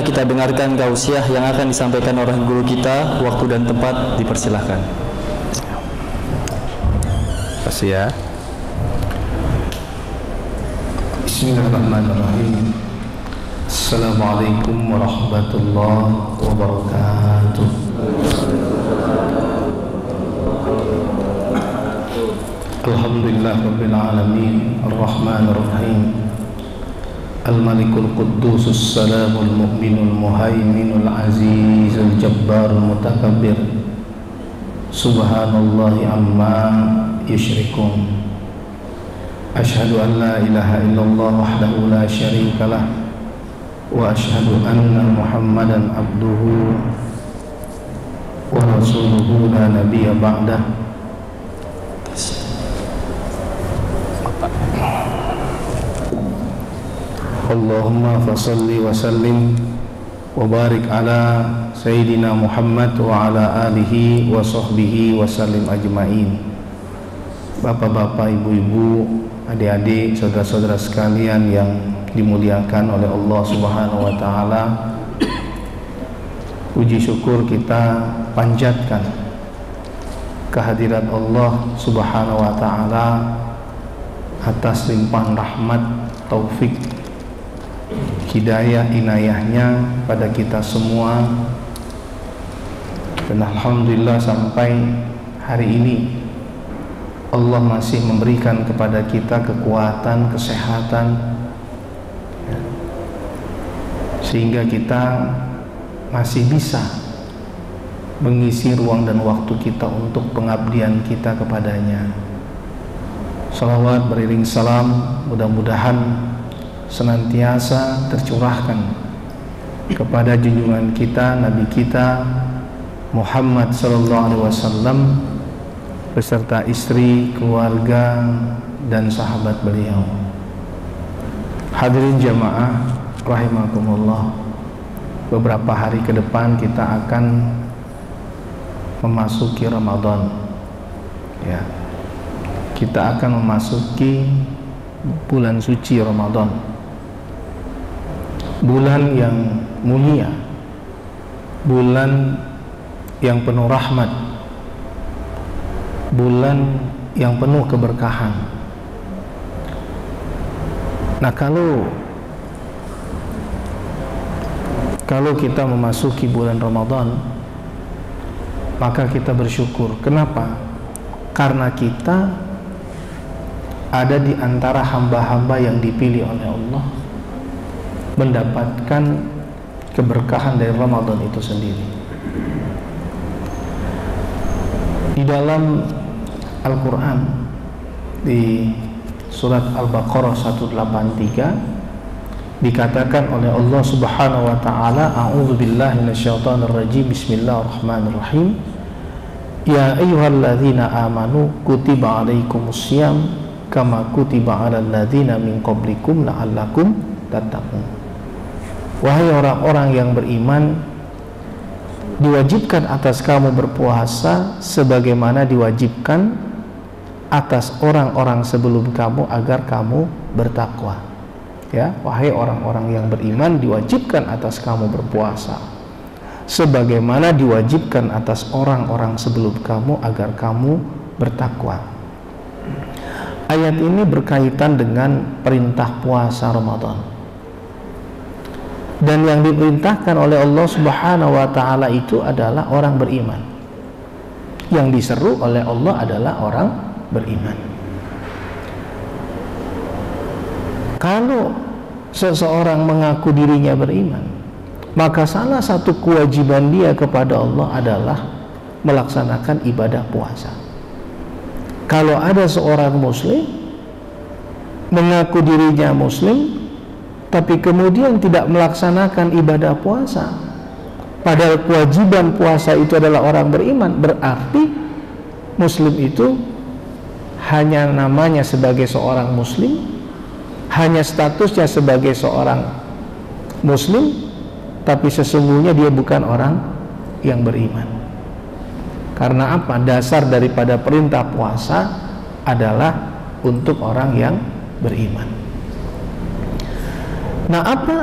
kita dengarkan tausiah yang akan disampaikan oleh guru kita. Waktu dan tempat dipersilahkan. Tausiah. Bismillahirrahmanirrahim. Assalamualaikum warahmatullahi wabarakatuh. Alhamdulillah rabbil alamin, arrahmanir rahim, al-malikul quddusus salamul mu'minul muhaiminul azizul jabbarul mutakabbir, subhanallahi amma yusyrikun. Asyhadu an la ilaha illallah wahdahu la syarikalah wa asyhadu anna Muhammadan abduhu wa rasuluhu la nabiyya ba'dah. Allahumma fasalli wa sallim wa barik ala Sayyidina Muhammad wa ala alihi wa sahbihi wa sallim ajma'in. Bapak-bapak, ibu-ibu, adik-adik, saudara-saudara sekalian yang dimuliakan oleh Allah Subhanahu wa ta'ala, puji syukur kita panjatkan kehadirat Allah Subhanahu wa ta'ala atas limpahan rahmat, taufik, hidayah, inayahnya pada kita semua. Dan alhamdulillah sampai hari ini Allah masih memberikan kepada kita kekuatan, kesehatan, sehingga kita masih bisa mengisi ruang dan waktu kita untuk pengabdian kita kepadanya. Salawat beriring salam mudah-mudahan senantiasa tercurahkan kepada junjungan kita, Nabi kita Muhammad sallallahu alaihi wasallam beserta istri, keluarga dan sahabat beliau. Hadirin jamaah rahimakumullah, beberapa hari ke depan kita akan memasuki Ramadan. Ya. Kita akan memasuki bulan suci Ramadan. Bulan yang mulia, bulan yang penuh rahmat, bulan yang penuh keberkahan. Nah, kalau kita memasuki bulan Ramadan, maka kita bersyukur. Kenapa? Karena kita ada di antara hamba-hamba yang dipilih oleh Allah mendapatkan keberkahan dari Ramadan itu sendiri. Di dalam Al-Quran, di surat Al-Baqarah 183 dikatakan oleh Allah Subhanahu wa ta'ala, a'udzubillahi minasyaitonir rajim, bismillahirrahmanirrahim, ya ayyuhalladzina amanu kutiba alaikumussyam kama kutiba alal ladzina min qablikum la'allakum tattaqun. Wahai orang-orang yang beriman, diwajibkan atas kamu berpuasa sebagaimana diwajibkan atas orang-orang sebelum kamu agar kamu bertakwa. Ya, wahai orang-orang yang beriman, diwajibkan atas kamu berpuasa sebagaimana diwajibkan atas orang-orang sebelum kamu agar kamu bertakwa. Ayat ini berkaitan dengan perintah puasa Ramadan. Dan yang diperintahkan oleh Allah Subhanahu wa ta'ala itu adalah orang beriman. Yang diseru oleh Allah adalah orang beriman. Kalau seseorang mengaku dirinya beriman, maka salah satu kewajiban dia kepada Allah adalah melaksanakan ibadah puasa. Kalau ada seorang muslim mengaku dirinya muslim tapi kemudian tidak melaksanakan ibadah puasa, padahal kewajiban puasa itu adalah orang beriman, berarti muslim itu hanya namanya sebagai seorang muslim, hanya statusnya sebagai seorang muslim, tapi sesungguhnya dia bukan orang yang beriman. Karena apa? Dasar daripada perintah puasa adalah untuk orang yang beriman. Nah, apa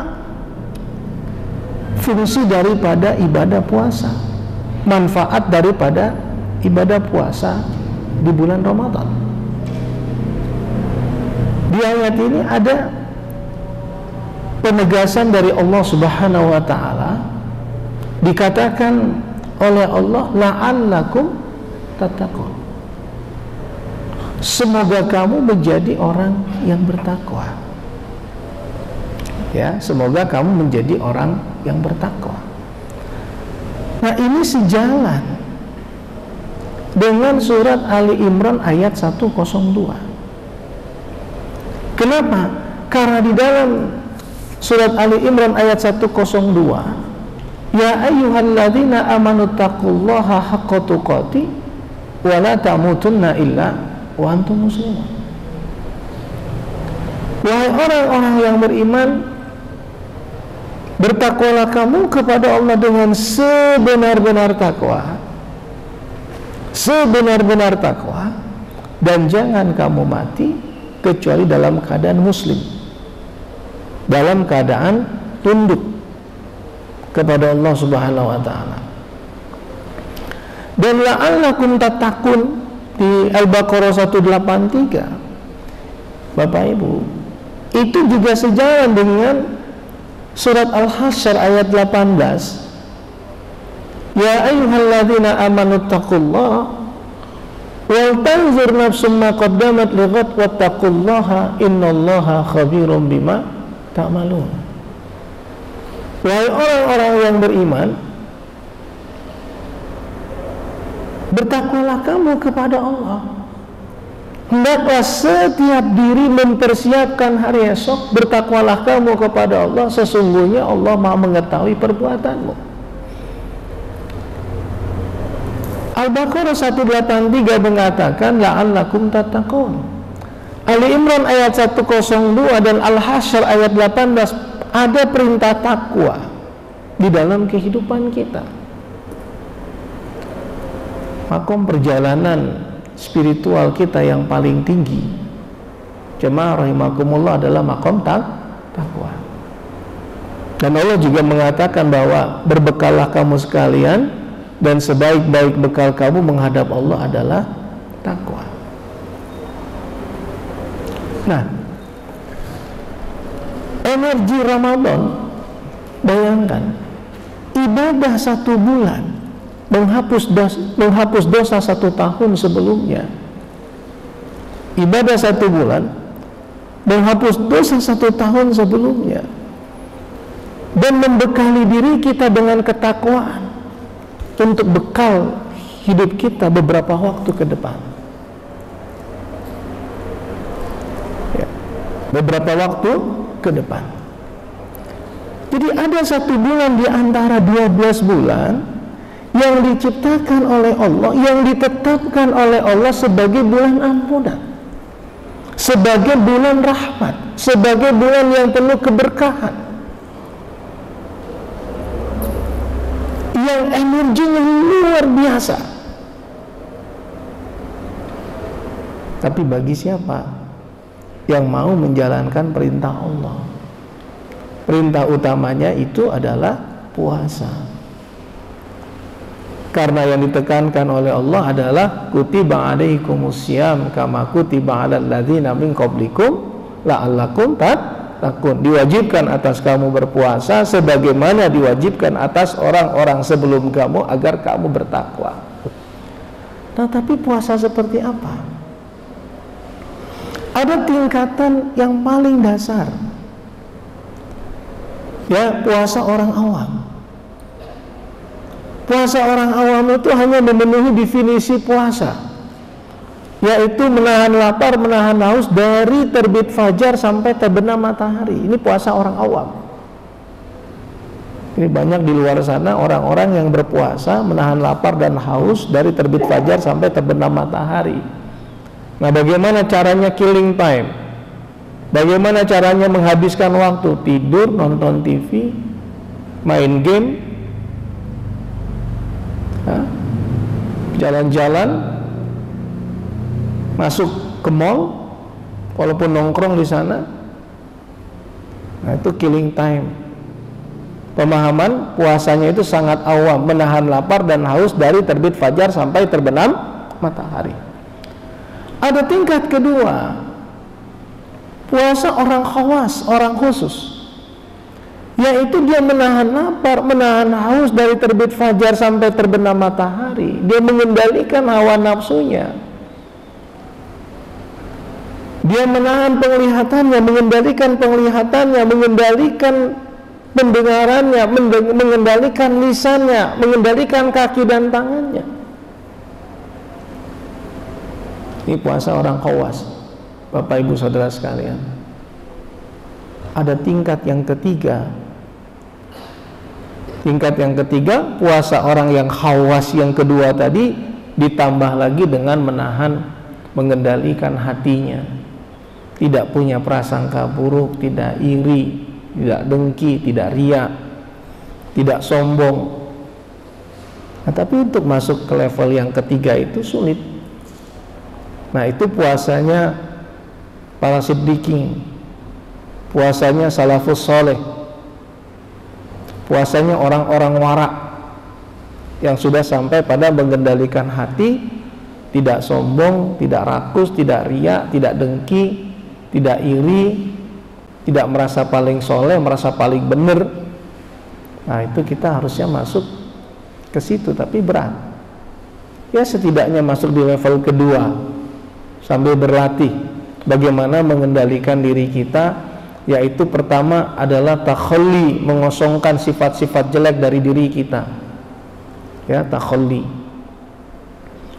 fungsi daripada ibadah puasa, manfaat daripada ibadah puasa di bulan Ramadan. Di ayat ini ada penegasan dari Allah Subhanahu wa taala, dikatakan oleh Allah la'allakum tattaqun. Semoga kamu menjadi orang yang bertakwa. Ya, semoga kamu menjadi orang yang bertakwa. Nah, ini sejalan dengan surat Ali Imran ayat 102. Kenapa? Karena di dalam surat Ali Imran ayat 102, ya ayyuhalladzina amanu taqullaha haqqa tuqatih wa la tamutunna illa wa antum muslimun. Wahai orang-orang yang beriman, bertakwalah kamu kepada Allah dengan sebenar-benar takwa, sebenar-benar takwa, dan jangan kamu mati kecuali dalam keadaan muslim, dalam keadaan tunduk kepada Allah Subhanahu wa taala. Dan la'allakum tattaqun di Al-Baqarah 183, Bapak Ibu, itu juga sejalan dengan surat Al-Hasyr ayat 18, ya ayyuhalladzina amanu taqullaha wal tanzur nafsum ma qaddamat lighad wattaqullaha innallaha khabirum bima ta'malun. Wahai orang-orang yang beriman, bertakwalah kamu kepada Allah. Hendaklah setiap diri mempersiapkan hari esok. Bertakwalah kamu kepada Allah, sesungguhnya Allah Maha mengetahui perbuatanmu. Al-Baqarah 183 mengatakan la'allakum tattaqun. Ali Imran ayat 102 dan Al-Hasyr ayat 18 ada perintah takwa di dalam kehidupan kita. Makom perjalanan spiritual kita yang paling tinggi, jemaah rahimakumullah, adalah makom takwa. Dan Allah juga mengatakan bahwa berbekallah kamu sekalian, dan sebaik-baik bekal kamu menghadap Allah adalah takwa. Nah, energi Ramadan, bayangkan ibadah 1 bulan menghapus dosa 1 tahun sebelumnya. Ibadah 1 bulan menghapus dosa 1 tahun sebelumnya, dan membekali diri kita dengan ketakwaan untuk bekal hidup kita beberapa waktu ke depan. Ya, beberapa waktu ke depan. Jadi ada 1 bulan di antara 12 bulan yang diciptakan oleh Allah, yang ditetapkan oleh Allah sebagai bulan ampunan, sebagai bulan rahmat, sebagai bulan yang penuh keberkahan, yang energinya luar biasa. Tapi bagi siapa yang mau menjalankan perintah Allah, perintah utamanya itu adalah puasa. Karena yang ditekankan oleh Allah adalah kutiba alaikumusiyam kama kutiba alal ladzina min qablikum la'allakum tattaqun. Diwajibkan atas kamu berpuasa sebagaimana diwajibkan atas orang-orang sebelum kamu agar kamu bertakwa. Nah, tapi puasa seperti apa? Ada tingkatan yang paling dasar. Ya, puasa orang awam. Puasa orang awam itu hanya memenuhi definisi puasa, yaitu menahan lapar, menahan haus dari terbit fajar sampai terbenam matahari. Ini puasa orang awam. Ini banyak di luar sana orang-orang yang berpuasa menahan lapar dan haus dari terbit fajar sampai terbenam matahari. Nah, bagaimana caranya killing time? Bagaimana caranya menghabiskan waktu? Tidur, nonton TV, main game, jalan-jalan, masuk ke mall, walaupun nongkrong di sana. Nah, itu killing time. pemahaman puasanya itu sangat awam, menahan lapar dan haus dari terbit fajar sampai terbenam matahari. Ada tingkat kedua, puasa orang khawas, orang khusus, yaitu dia menahan lapar, menahan haus dari terbit fajar sampai terbenam matahari. Dia mengendalikan hawa nafsunya, dia menahan penglihatannya, mengendalikan penglihatannya, mengendalikan pendengarannya, mengendalikan lisannya, mengendalikan kaki dan tangannya. Ini puasa orang khawas, Bapak Ibu Saudara sekalian. Ada tingkat yang ketiga. Tingkat yang ketiga, puasa orang yang khawas yang kedua tadi, ditambah lagi dengan menahan, mengendalikan hatinya. Tidak punya prasangka buruk, tidak iri, tidak dengki, tidak riya, tidak sombong. Nah, tapi untuk masuk ke level yang ketiga itu sulit. Nah, itu puasanya para siddiqin, puasanya salafus soleh, puasanya orang-orang warak yang sudah sampai pada mengendalikan hati, tidak sombong, tidak rakus, tidak riya, tidak dengki, tidak iri, tidak merasa paling soleh, merasa paling benar. Nah, itu kita harusnya masuk ke situ, tapi berat. Ya, setidaknya masuk di level kedua sambil berlatih bagaimana mengendalikan diri kita, yaitu pertama adalah takhalli, mengosongkan sifat-sifat jelek dari diri kita. Ya, takhalli.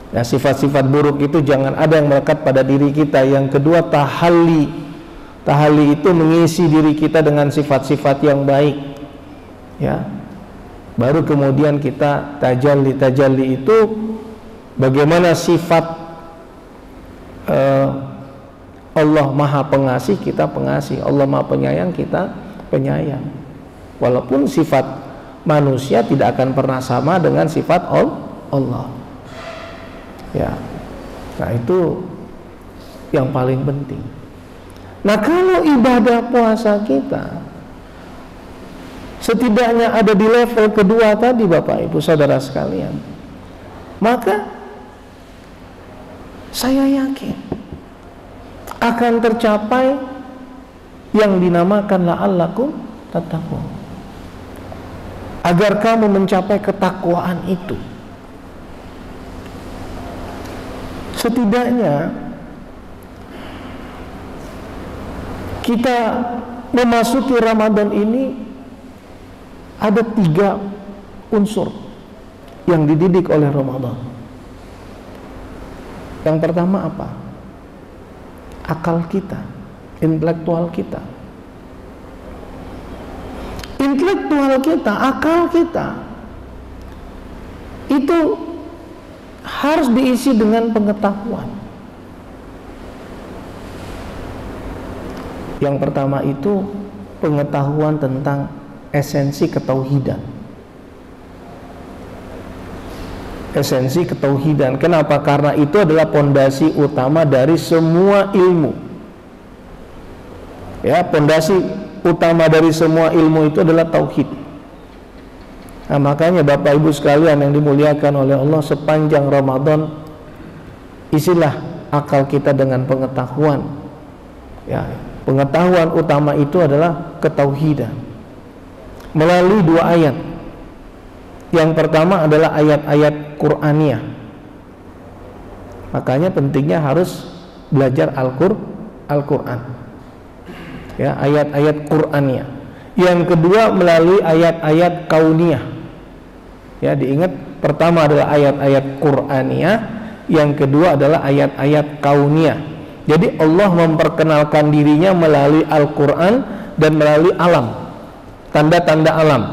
Ya, sifat-sifat buruk itu jangan ada yang melekat pada diri kita. Yang kedua, tahalli. Tahalli itu mengisi diri kita dengan sifat-sifat yang baik. Ya. Baru kemudian kita tajalli. Tajalli itu bagaimana sifat Allah Maha Pengasih, kita pengasih. Allah Maha Penyayang, kita penyayang. Walaupun sifat manusia tidak akan pernah sama dengan sifat Allah. Ya. Nah, itu yang paling penting. Nah, kalau ibadah puasa kita setidaknya ada di level kedua tadi, Bapak Ibu Saudara sekalian, maka saya yakin akan tercapai yang dinamakan la'allakum tattaqun. Agar kamu mencapai ketakwaan itu, setidaknya kita memasuki Ramadan ini ada 3 unsur yang dididik oleh Ramadan. Yang pertama apa? Akal kita, intelektual kita. Intelektual kita, akal kita itu harus diisi dengan pengetahuan. Yang pertama itu pengetahuan tentang esensi ketauhidan. Esensi ketauhidan. Kenapa? Karena itu adalah pondasi utama dari semua ilmu. Ya, pondasi utama dari semua ilmu itu adalah tauhid. Nah, makanya Bapak Ibu sekalian yang dimuliakan oleh Allah, sepanjang Ramadan isilah akal kita dengan pengetahuan. Ya, pengetahuan utama itu adalah ketauhidan melalui 2 ayat. Yang pertama adalah ayat-ayat Qur'aniyah. Makanya pentingnya harus belajar Al-Qur'an. Ya, ayat-ayat Qur'aniyah. Yang kedua melalui ayat-ayat kauniyah. Ya, diingat, pertama adalah ayat-ayat Qur'aniyah, yang kedua adalah ayat-ayat kauniyah. Jadi Allah memperkenalkan dirinya melalui Al-Qur'an dan melalui alam, tanda-tanda alam.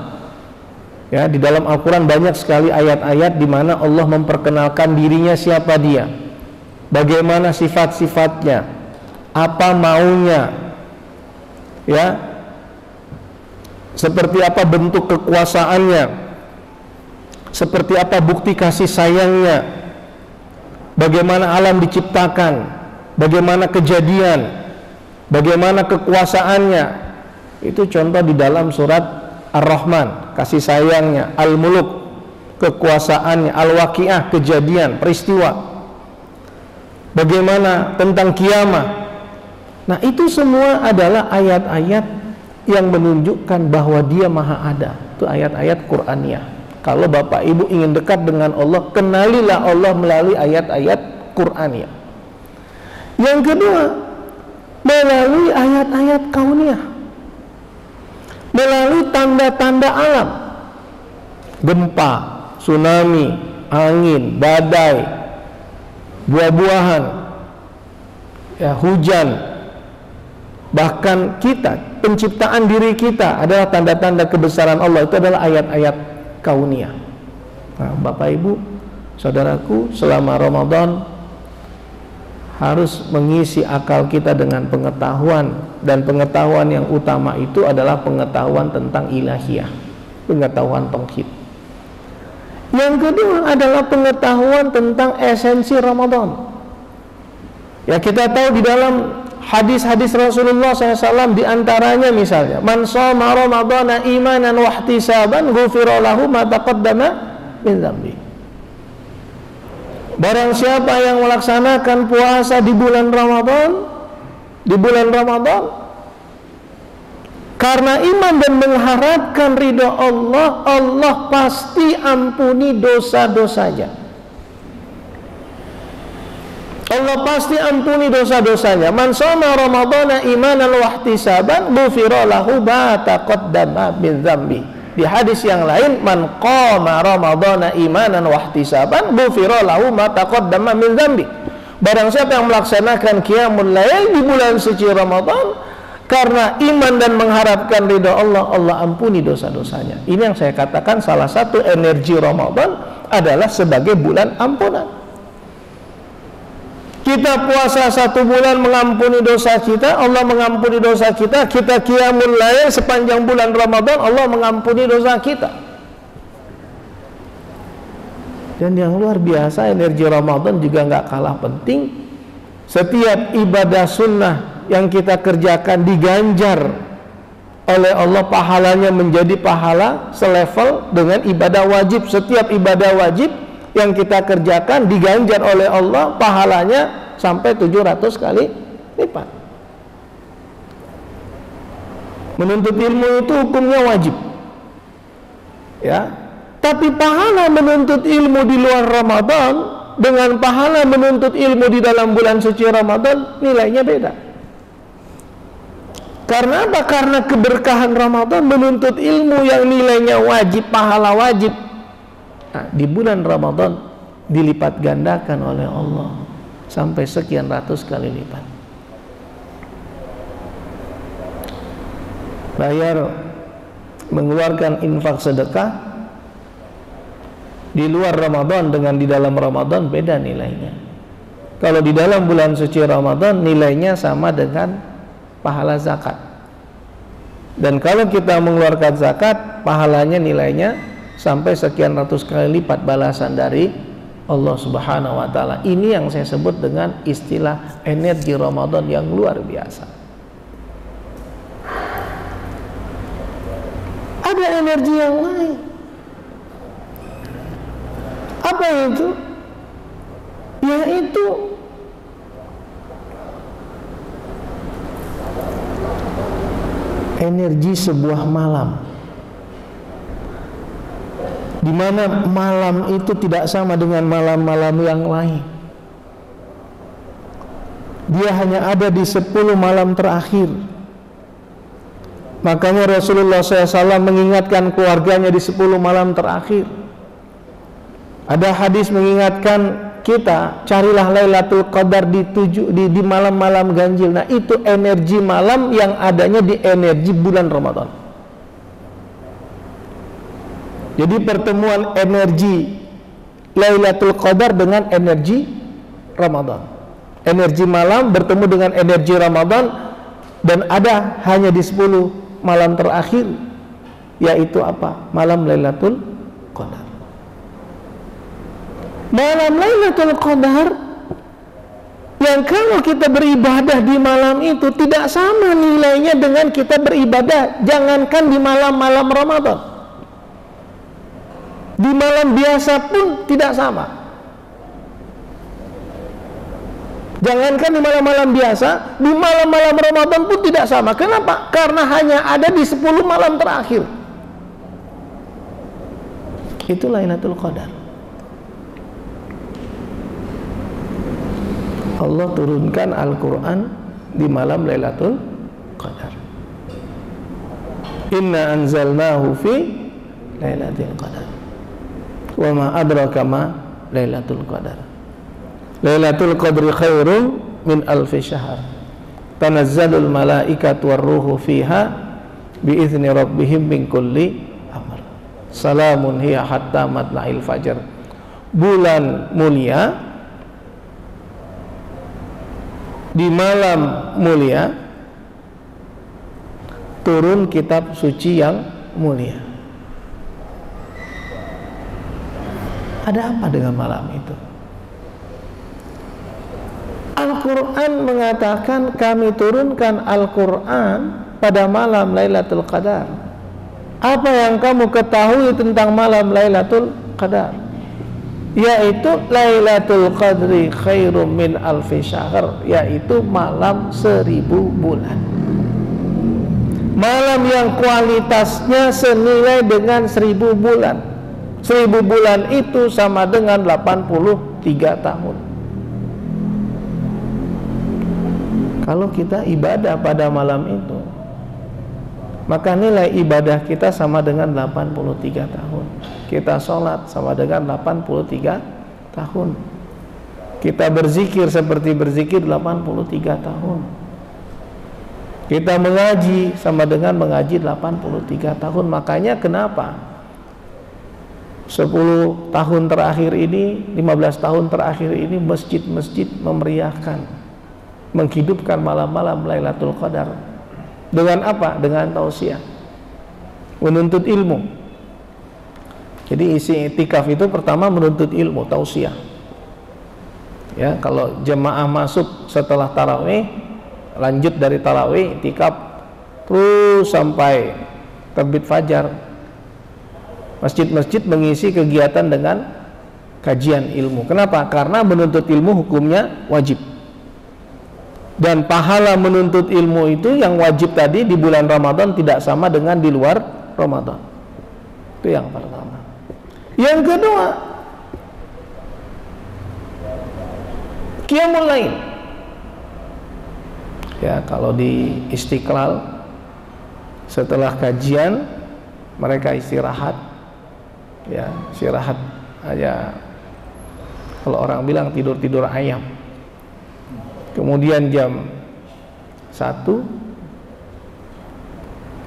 Ya, di dalam Al-Quran banyak sekali ayat-ayat di mana Allah memperkenalkan dirinya, siapa dia, bagaimana sifat-sifatnya, apa maunya, ya, seperti apa bentuk kekuasaannya, seperti apa bukti kasih sayangnya, bagaimana alam diciptakan, bagaimana kejadian, bagaimana kekuasaannya. Itu contoh di dalam surat Ar-Rahman, kasih sayangnya, Al-Muluk, kekuasaannya, Al-Waqi'ah, kejadian, peristiwa. Bagaimana tentang kiamah. Nah, itu semua adalah ayat-ayat yang menunjukkan bahwa Dia Maha Ada. Itu ayat-ayat Qur'aniyah. Kalau Bapak Ibu ingin dekat dengan Allah, kenalilah Allah melalui ayat-ayat Qur'aniyah. Yang kedua, melalui ayat-ayat kauniyah, melalui tanda-tanda alam, gempa, tsunami, angin, badai, buah-buahan, ya, hujan, bahkan kita, penciptaan diri kita adalah tanda-tanda kebesaran Allah. Itu adalah ayat-ayat kauniyah. Nah, Bapak Ibu, saudaraku, selama Ramadan harus mengisi akal kita dengan pengetahuan, dan pengetahuan yang utama itu adalah pengetahuan tentang ilahiyah, pengetahuan tauhid. Yang kedua adalah pengetahuan tentang esensi Ramadan. Ya, kita tahu di dalam hadis-hadis Rasulullah SAW, diantaranya misalnya, man shoma ramadhana imanan wa ihtisaban ghufira lahu ma taqaddama min dzambi. Barang siapa yang melaksanakan puasa di bulan Ramadan, karena iman dan mengharapkan ridha Allah, Allah pasti ampuni dosa-dosanya. Allah pasti ampuni dosa-dosanya. Man shoma ramadhana imanan wa ihtisaban ghufira lahu ma taqaddama min dzambi. Di hadis yang lain, man qama ramadhana imanan wa ihtisaban ghufira lahu ma taqaddama min dzambi. Barang siapa yang melaksanakan qiyamul lail di bulan suci Ramadan karena iman dan mengharapkan ridha Allah, Allah ampuni dosa-dosanya. Ini yang saya katakan salah satu energi Ramadan adalah sebagai bulan ampunan. Kita puasa 1 bulan mengampuni dosa kita, Allah mengampuni dosa kita. Kita qiyamul lail sepanjang bulan Ramadan, Allah mengampuni dosa kita. Dan yang luar biasa, energi Ramadan juga nggak kalah penting. Setiap ibadah sunnah yang kita kerjakan diganjar oleh Allah, pahalanya menjadi pahala selevel dengan ibadah wajib. Setiap ibadah wajib yang kita kerjakan diganjar oleh Allah, pahalanya sampai 700 kali lipat. Menuntut ilmu itu hukumnya wajib, ya. Tapi pahala menuntut ilmu di luar Ramadan dengan pahala menuntut ilmu di dalam bulan suci Ramadan nilainya beda. Karena apa? Karena keberkahan Ramadan, menuntut ilmu yang nilainya wajib, pahala wajib, nah, di bulan Ramadan dilipat gandakan oleh Allah sampai sekian ratus kali lipat. Bayar mengeluarkan infak sedekah di luar Ramadan dengan di dalam Ramadan beda nilainya. Kalau di dalam bulan suci Ramadan nilainya sama dengan pahala zakat. Dan kalau kita mengeluarkan zakat, pahalanya nilainya sampai sekian ratus kali lipat balasan dari Allah Subhanahu wa taala. Ini yang saya sebut dengan istilah energi Ramadan yang luar biasa. Ada energi yang lain. Apa itu? Yaitu energi sebuah malam, di mana malam itu tidak sama dengan malam-malam yang lain. Dia hanya ada di 10 malam terakhir. Makanya Rasulullah SAW mengingatkan keluarganya di 10 malam terakhir. Ada hadis mengingatkan kita, carilah Lailatul Qadar di malam-malam ganjil. Nah, itu energi malam yang adanya di energi bulan Ramadan. Jadi pertemuan energi Lailatul Qadar dengan energi Ramadan. Energi malam bertemu dengan energi Ramadan, dan ada hanya di 10 malam terakhir, yaitu apa? Malam Lailatul Qadar. Malam Lailatul Qadar Yang kalau kita beribadah di malam itu tidak sama nilainya dengan kita beribadah jangankan di malam-malam Ramadan. Di malam biasa pun tidak sama. Jangankan di malam-malam biasa, di malam-malam Ramadan pun tidak sama. Kenapa? Karena hanya ada di 10 malam terakhir. Itu Lailatul Qadar. Allah turunkan Al-Quran di malam Lailatul Qadar. Inna anzalnahu fi Lailatul Qadar. Wa ma adraka ma Lailatul Qadar. Lailatul Qadri khairum min alfi syahr. Tanazzalul malaikatu warruhu fiha biizni rabbihim min kulli amr. Salamun hiya hatta matla'il fajar. Bulan mulia, di malam mulia turun kitab suci yang mulia. Ada apa dengan malam itu? Al-Quran mengatakan kami turunkan Al-Quran pada malam Lailatul Qadar. Apa yang kamu ketahui tentang malam Lailatul Qadar? Yaitu Lailatul Qadri khairum min alfi syahr, yaitu malam 1000 bulan. Malam yang kualitasnya senilai dengan 1000 bulan. 1000 bulan itu sama dengan 83 tahun. Kalau kita ibadah pada malam itu, maka nilai ibadah kita sama dengan 83 tahun. Kita sholat sama dengan 83 tahun. Kita berzikir seperti berzikir 83 tahun. Kita mengaji sama dengan mengaji 83 tahun. Makanya kenapa 10 tahun terakhir ini, 15 tahun terakhir ini masjid-masjid memeriahkan, menghidupkan malam-malam Lailatul Qadar. Dengan apa? Dengan tausiah, menuntut ilmu. Jadi isi i'tikaf itu pertama menuntut ilmu, tausiah. Ya, kalau jemaah masuk setelah tarawih, lanjut dari tarawih, i'tikaf terus sampai terbit fajar. Masjid-masjid mengisi kegiatan dengan kajian ilmu. Kenapa? Karena menuntut ilmu hukumnya wajib. Dan pahala menuntut ilmu itu yang wajib tadi di bulan Ramadan tidak sama dengan di luar Ramadan. Itu yang pertama. Yang kedua, Qiyamul Lail. Ya, kalau di Istiqlal setelah kajian mereka istirahat. Ya, istirahat aja. Kalau orang bilang tidur-tidur ayam. Kemudian jam 1,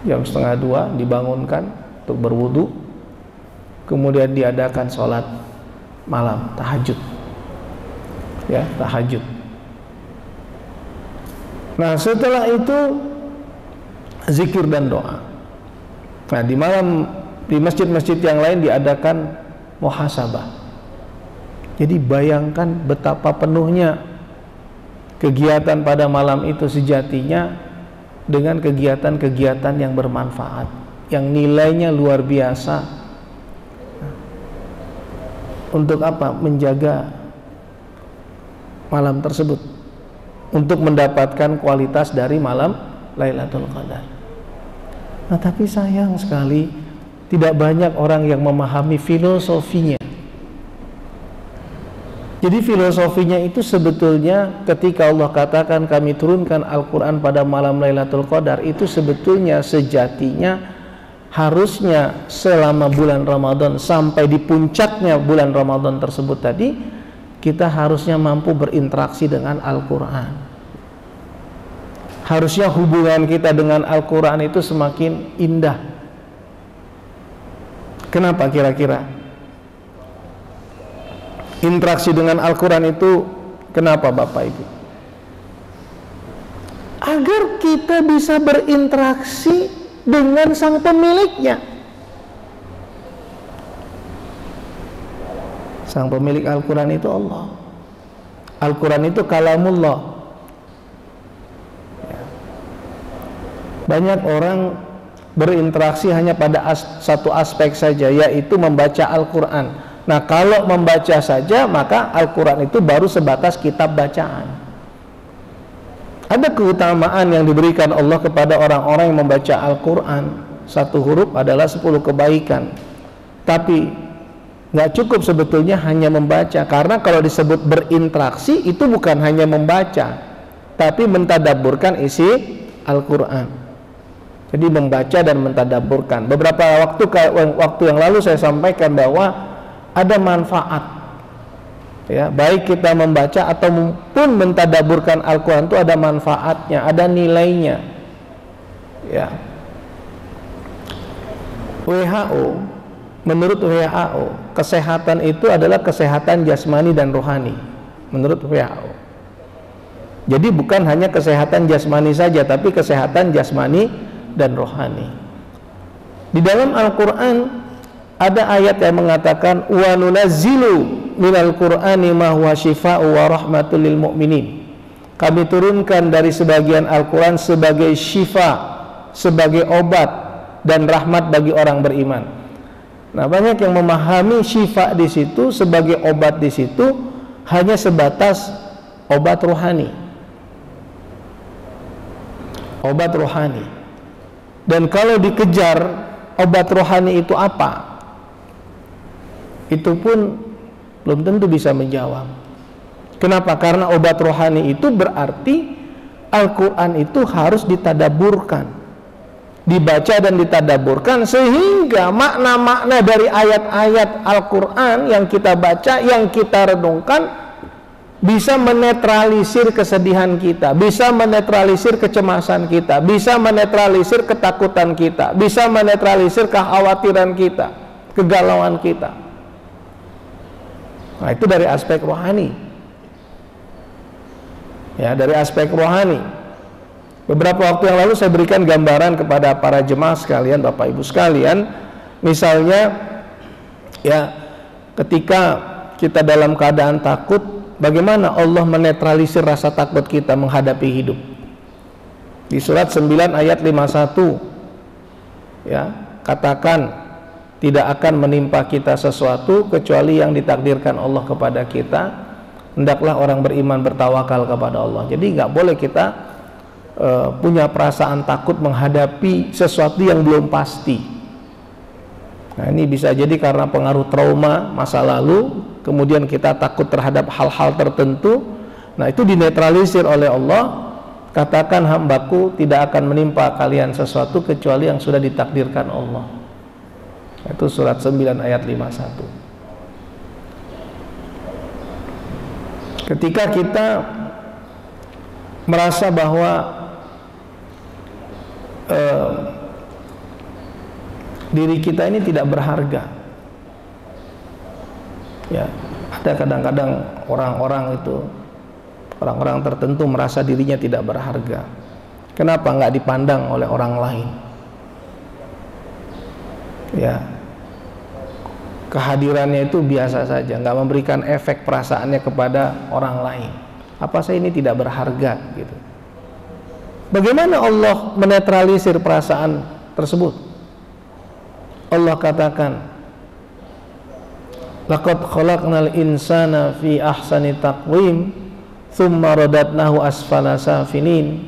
jam setengah 2 dibangunkan untuk berwudu. Kemudian diadakan sholat malam, tahajud. Ya, tahajud. Nah, setelah itu zikir dan doa. Nah, di malam di masjid-masjid yang lain diadakan muhasabah. Jadi bayangkan betapa penuhnya kegiatan pada malam itu sejatinya dengan kegiatan-kegiatan yang bermanfaat, yang nilainya luar biasa. Untuk apa? Menjaga malam tersebut, untuk mendapatkan kualitas dari malam Lailatul Qadar. Nah, tapi sayang sekali tidak banyak orang yang memahami filosofinya. Jadi filosofinya itu sebetulnya ketika Allah katakan kami turunkan Al-Quran pada malam Lailatul Qadar, itu sebetulnya sejatinya harusnya selama bulan Ramadan sampai di puncaknya bulan Ramadan tersebut tadi, kita harusnya mampu berinteraksi dengan Al-Quran. Harusnya hubungan kita dengan Al-Quran itu semakin indah. Kenapa kira-kira? Interaksi dengan Al-Quran itu kenapa Bapak Ibu? Agar kita bisa berinteraksi dengan sang pemiliknya. Sang pemilik Al-Quran itu Allah. Al-Quran itu kalamullah. Banyak orang berinteraksi hanya pada satu aspek saja, yaitu membaca Al-Quran. Nah, kalau membaca saja, maka Al-Quran itu baru sebatas kitab bacaan. Ada keutamaan yang diberikan Allah kepada orang-orang yang membaca Al-Quran. Satu huruf adalah 10 kebaikan. Tapi nggak cukup sebetulnya hanya membaca, karena kalau disebut berinteraksi itu bukan hanya membaca, tapi mentadabburkan isi Al-Quran. Jadi membaca dan mentadabburkan. Beberapa waktu yang lalu saya sampaikan bahwa ada manfaat, ya, baik kita membaca ataupun mentadabburkan Al-Quran itu ada manfaatnya, ada nilainya, ya. Menurut WHO, kesehatan itu adalah kesehatan jasmani dan rohani. Menurut WHO. Jadi bukan hanya kesehatan jasmani saja, tapi kesehatan jasmani dan rohani. Di dalam Al-Quran ada ayat yang mengatakan wa nunazzilu minal qur'ani ma huwa syifaa'u wa rahmatul lil mu'minin. Kami turunkan dari sebagian Al-Quran sebagai syifa, sebagai obat dan rahmat bagi orang beriman. Nah, banyak yang memahami syifa di situ sebagai obat di situ hanya sebatas obat rohani. Obat rohani. Dan kalau dikejar obat rohani itu apa? Itu pun belum tentu bisa menjawab. Kenapa? Karena obat rohani itu berarti Al-Quran itu harus ditadaburkan, dibaca dan ditadaburkan, sehingga makna-makna dari ayat-ayat Al-Quran yang kita baca, yang kita renungkan, bisa menetralisir kesedihan kita, bisa menetralisir kecemasan kita, bisa menetralisir ketakutan kita, bisa menetralisir kekhawatiran kita, kegalauan kita. Nah, itu dari aspek rohani, ya, dari aspek rohani. Beberapa waktu yang lalu saya berikan gambaran kepada para jemaah sekalian, Bapak Ibu sekalian, misalnya, ya, ketika kita dalam keadaan takut, bagaimana Allah menetralisir rasa takut kita menghadapi hidup. Di surat 9 ayat 51, ya, katakan tidak akan menimpa kita sesuatu kecuali yang ditakdirkan Allah kepada kita. Hendaklah orang beriman bertawakal kepada Allah. Jadi nggak boleh kita punya perasaan takut menghadapi sesuatu yang belum pasti. Nah, ini bisa jadi karena pengaruh trauma masa lalu, kemudian kita takut terhadap hal-hal tertentu. Nah, itu dinetralisir oleh Allah. Katakan hambaku tidak akan menimpa kalian sesuatu kecuali yang sudah ditakdirkan Allah. Itu surat 9 ayat 51. Ketika kita merasa bahwa diri kita ini tidak berharga, ya, ada kadang-kadang orang-orang tertentu merasa dirinya tidak berharga. Kenapa nggak dipandang oleh orang lain? Ya, kehadirannya itu biasa saja, nggak memberikan efek perasaannya kepada orang lain. Apa saya ini tidak berharga gitu? Bagaimana Allah menetralisir perasaan tersebut? Allah katakan, laqad khalaqnal insana fi ahsani taqwim thumma radadnahu asfala safilin.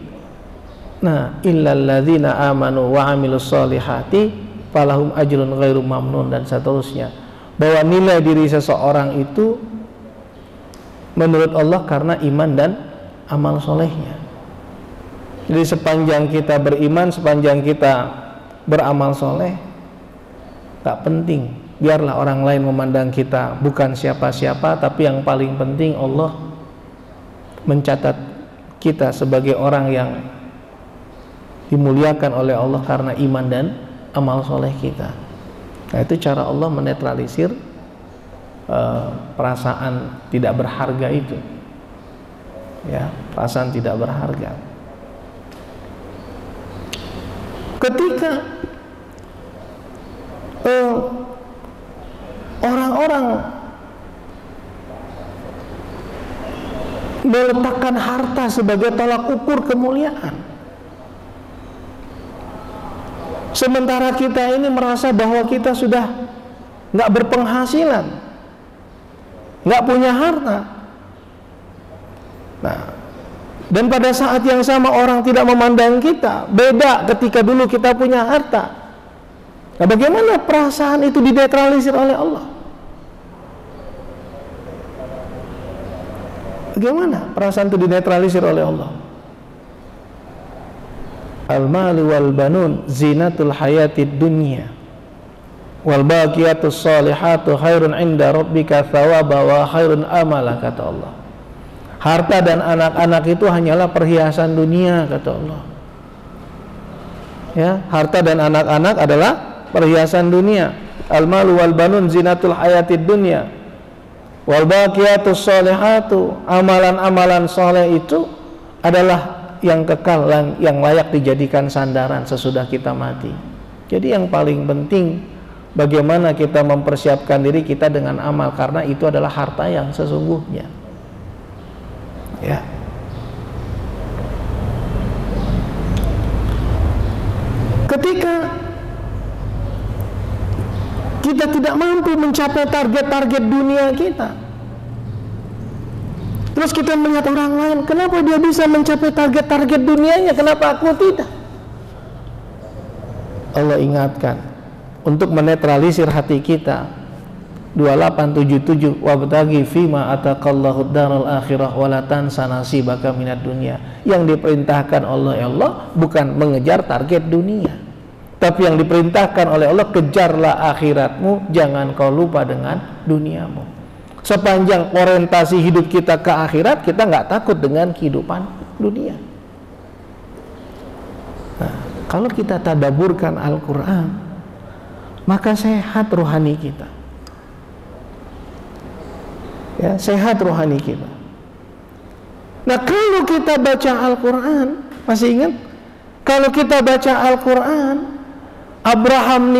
Nah, illal ladzina amanu wa amilus solihati falahum ajrun ghairu mamnun, dan seterusnya. Bahwa nilai diri seseorang itu menurut Allah karena iman dan amal solehnya. Jadi sepanjang kita beriman, sepanjang kita beramal soleh, tak penting, biarlah orang lain memandang kita bukan siapa-siapa, tapi yang paling penting Allah mencatat kita sebagai orang yang dimuliakan oleh Allah karena iman dan amal soleh kita. Nah, itu cara Allah menetralisir perasaan tidak berharga itu, ya, perasaan tidak berharga. Ketika orang-orang meletakkan harta sebagai tolak ukur kemuliaan. Sementara kita ini merasa bahwa kita sudah nggak berpenghasilan, nggak punya harta. Nah, dan pada saat yang sama orang tidak memandang kita. Beda ketika dulu kita punya harta. Nah, bagaimana perasaan itu dinetralisir oleh Allah? Bagaimana perasaan itu dinetralisir oleh Allah? Al-malu wal banun zinatul hayatid dunya wal baqiyatus salihatu khairun inda rabbika thawaba wa khairun amala, kata Allah. Harta dan anak-anak itu hanyalah perhiasan dunia, kata Allah. Ya, harta dan anak-anak adalah perhiasan dunia. Al-malu wal banun zinatul hayatid dunya wal baqiyatus salihatu, amalan-amalan saleh itu adalah yang kekal, yang layak dijadikan sandaran sesudah kita mati. Jadi yang paling penting bagaimana kita mempersiapkan diri kita dengan amal, karena itu adalah harta yang sesungguhnya. Ya. Ketika kita tidak mampu mencapai target-target dunia kita, terus kita melihat orang lain, kenapa dia bisa mencapai target-target dunianya, kenapa aku tidak? Allah ingatkan untuk menetralisir hati kita. 2877 wabtaghi fima ataqallahu daral akhirah wala tansa nasibaka minad dunya. Yang diperintahkan oleh Allah bukan mengejar target dunia, tapi yang diperintahkan oleh Allah, kejarlah akhiratmu, jangan kau lupa dengan duniamu. Sepanjang orientasi hidup kita ke akhirat, kita nggak takut dengan kehidupan dunia. Nah, kalau kita tadaburkan Al-Quran, maka sehat rohani kita. Ya, sehat rohani kita. Nah, kalau kita baca Al-Quran, masih ingat? Kalau kita baca Al-Quran, Abraham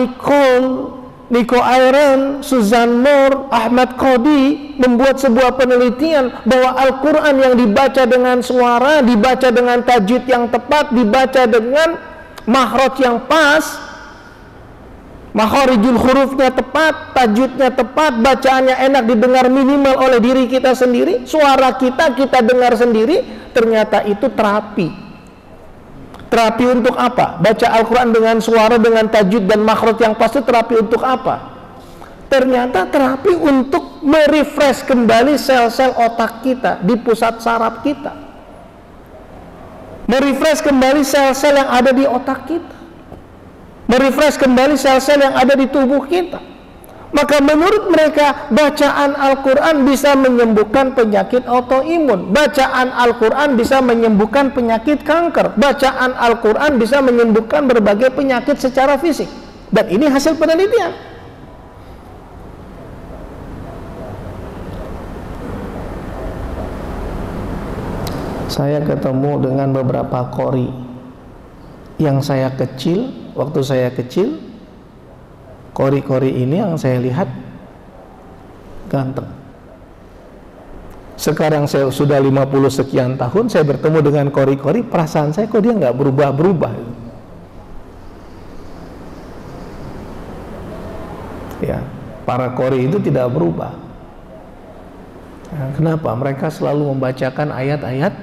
Nico Iron, Suzanne Moore, Ahmad Qadi membuat sebuah penelitian bahwa Al-Quran yang dibaca dengan suara, dibaca dengan tajwid yang tepat, dibaca dengan makhraj yang pas, makharijul hurufnya tepat, tajwidnya tepat, bacaannya enak didengar minimal oleh diri kita sendiri, suara kita dengar sendiri, ternyata itu terapi. Terapi untuk apa? Baca Al-Quran dengan suara, dengan tajwid dan makhraj yang pas itu terapi untuk apa? Ternyata terapi untuk merefresh kembali sel-sel otak kita di pusat saraf kita, merefresh kembali sel-sel yang ada di otak kita, merefresh kembali sel-sel yang ada di tubuh kita. Maka menurut mereka, bacaan Al-Quran bisa menyembuhkan penyakit autoimun, bacaan Al-Quran bisa menyembuhkan penyakit kanker, bacaan Al-Quran bisa menyembuhkan berbagai penyakit secara fisik. Dan ini hasil penelitian. Saya ketemu dengan beberapa qori yang saya kecil, waktu saya kecil, qori-qori ini yang saya lihat ganteng. Sekarang saya sudah 50 sekian tahun, saya bertemu dengan qori-qori, perasaan saya kok dia nggak berubah-berubah. Ya, para qori itu tidak berubah. Nah, kenapa? Mereka selalu membacakan ayat-ayat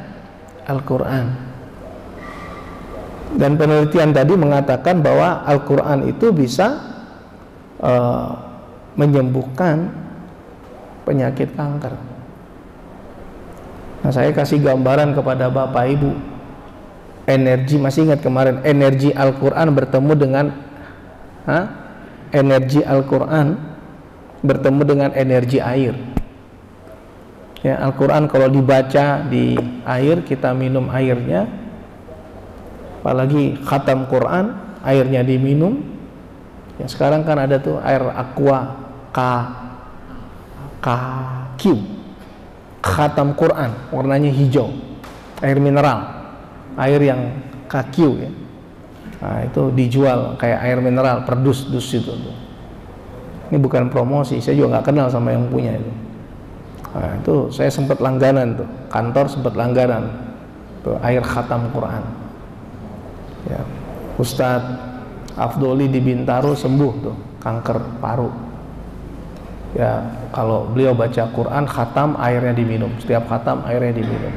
Al-Quran. Dan penelitian tadi mengatakan bahwa Al-Quran itu bisa menyembuhkan penyakit kanker. Nah, saya kasih gambaran kepada Bapak Ibu, energi, masih ingat kemarin, energi Al-Quran bertemu dengan energi Al-Quran bertemu dengan energi air. Ya, Al-Quran kalau dibaca di air, kita minum airnya, apalagi khatam Quran, airnya diminum. Ya, sekarang kan ada tuh air aqua KQ, khatam Quran, warnanya hijau, air mineral, air yang KQ ya. Nah, itu dijual kayak air mineral per dus itu tuh. Ini bukan promosi, saya juga nggak kenal sama yang punya itu. Nah, itu saya sempat langganan tuh, kantor sempat langganan tuh air khatam Quran. Ya, Ustadz Afdoli di Bintaro sembuh tuh kanker paru. Ya, kalau beliau baca Quran khatam airnya diminum, setiap khatam airnya diminum.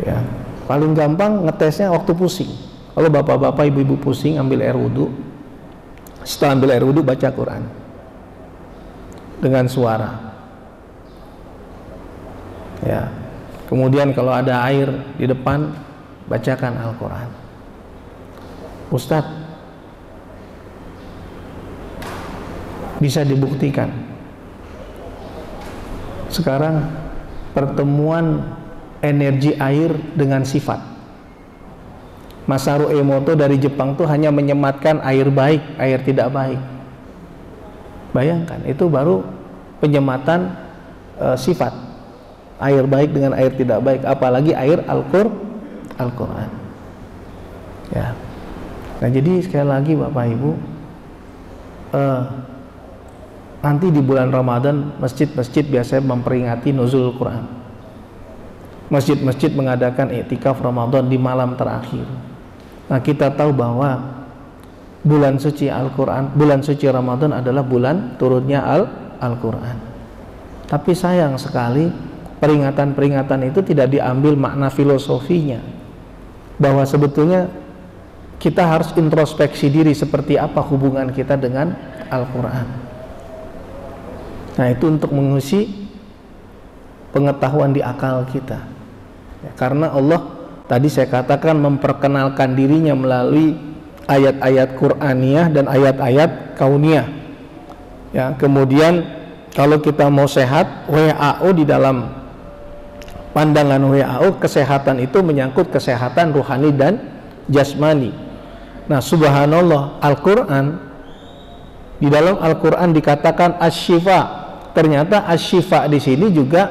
Ya, paling gampang ngetesnya waktu pusing. Kalau bapak-bapak ibu-ibu pusing ambil air wudhu, setelah ambil air wudhu baca Quran dengan suara. Ya, kemudian kalau ada air di depan bacakan Al-Quran. Ustadz, bisa dibuktikan sekarang pertemuan energi air dengan sifat. Masaru Emoto dari Jepang tuh hanya menyematkan air baik, air tidak baik. Bayangkan, itu baru penyematan sifat. Air baik dengan air tidak baik, apalagi air Al-Quran. Ya. Nah, jadi sekali lagi Bapak Ibu, nanti di bulan Ramadan masjid-masjid biasanya memperingati nuzul Quran. Masjid-masjid mengadakan i'tikaf Ramadan di malam terakhir. Nah, kita tahu bahwa bulan suci Al-Quran, bulan suci Ramadan adalah bulan turunnya Al-Quran. Tapi sayang sekali peringatan-peringatan itu tidak diambil makna filosofinya, bahwa sebetulnya kita harus introspeksi diri seperti apa hubungan kita dengan Al-Quran. Nah, itu untuk mengisi pengetahuan di akal kita ya, karena Allah tadi saya katakan memperkenalkan dirinya melalui ayat-ayat Qur'aniyah dan ayat-ayat kauniyah ya. Kemudian kalau kita mau sehat, WHO di dalam pandangan WHO, kesehatan itu menyangkut kesehatan rohani dan jasmani. Nah, subhanallah, Al-Quran, di dalam Al-Quran dikatakan asy-syifa. Ternyata asy-syifa di sini juga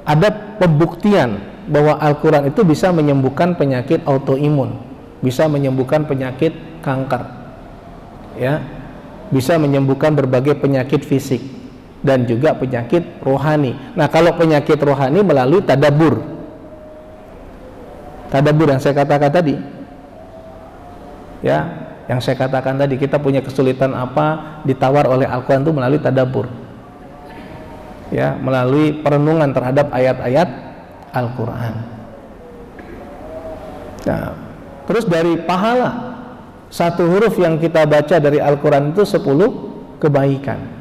ada pembuktian bahwa Al-Quran itu bisa menyembuhkan penyakit autoimun, bisa menyembuhkan penyakit kanker, ya, bisa menyembuhkan berbagai penyakit fisik dan juga penyakit rohani. Nah, kalau penyakit rohani melalui tadabbur yang saya katakan tadi ya, yang saya katakan tadi, kita punya kesulitan apa, ditawar oleh Al-Quran itu melalui tadabbur ya, melalui perenungan terhadap ayat-ayat Al-Quran. Nah, terus dari pahala satu huruf yang kita baca dari Al-Quran itu 10 kebaikan.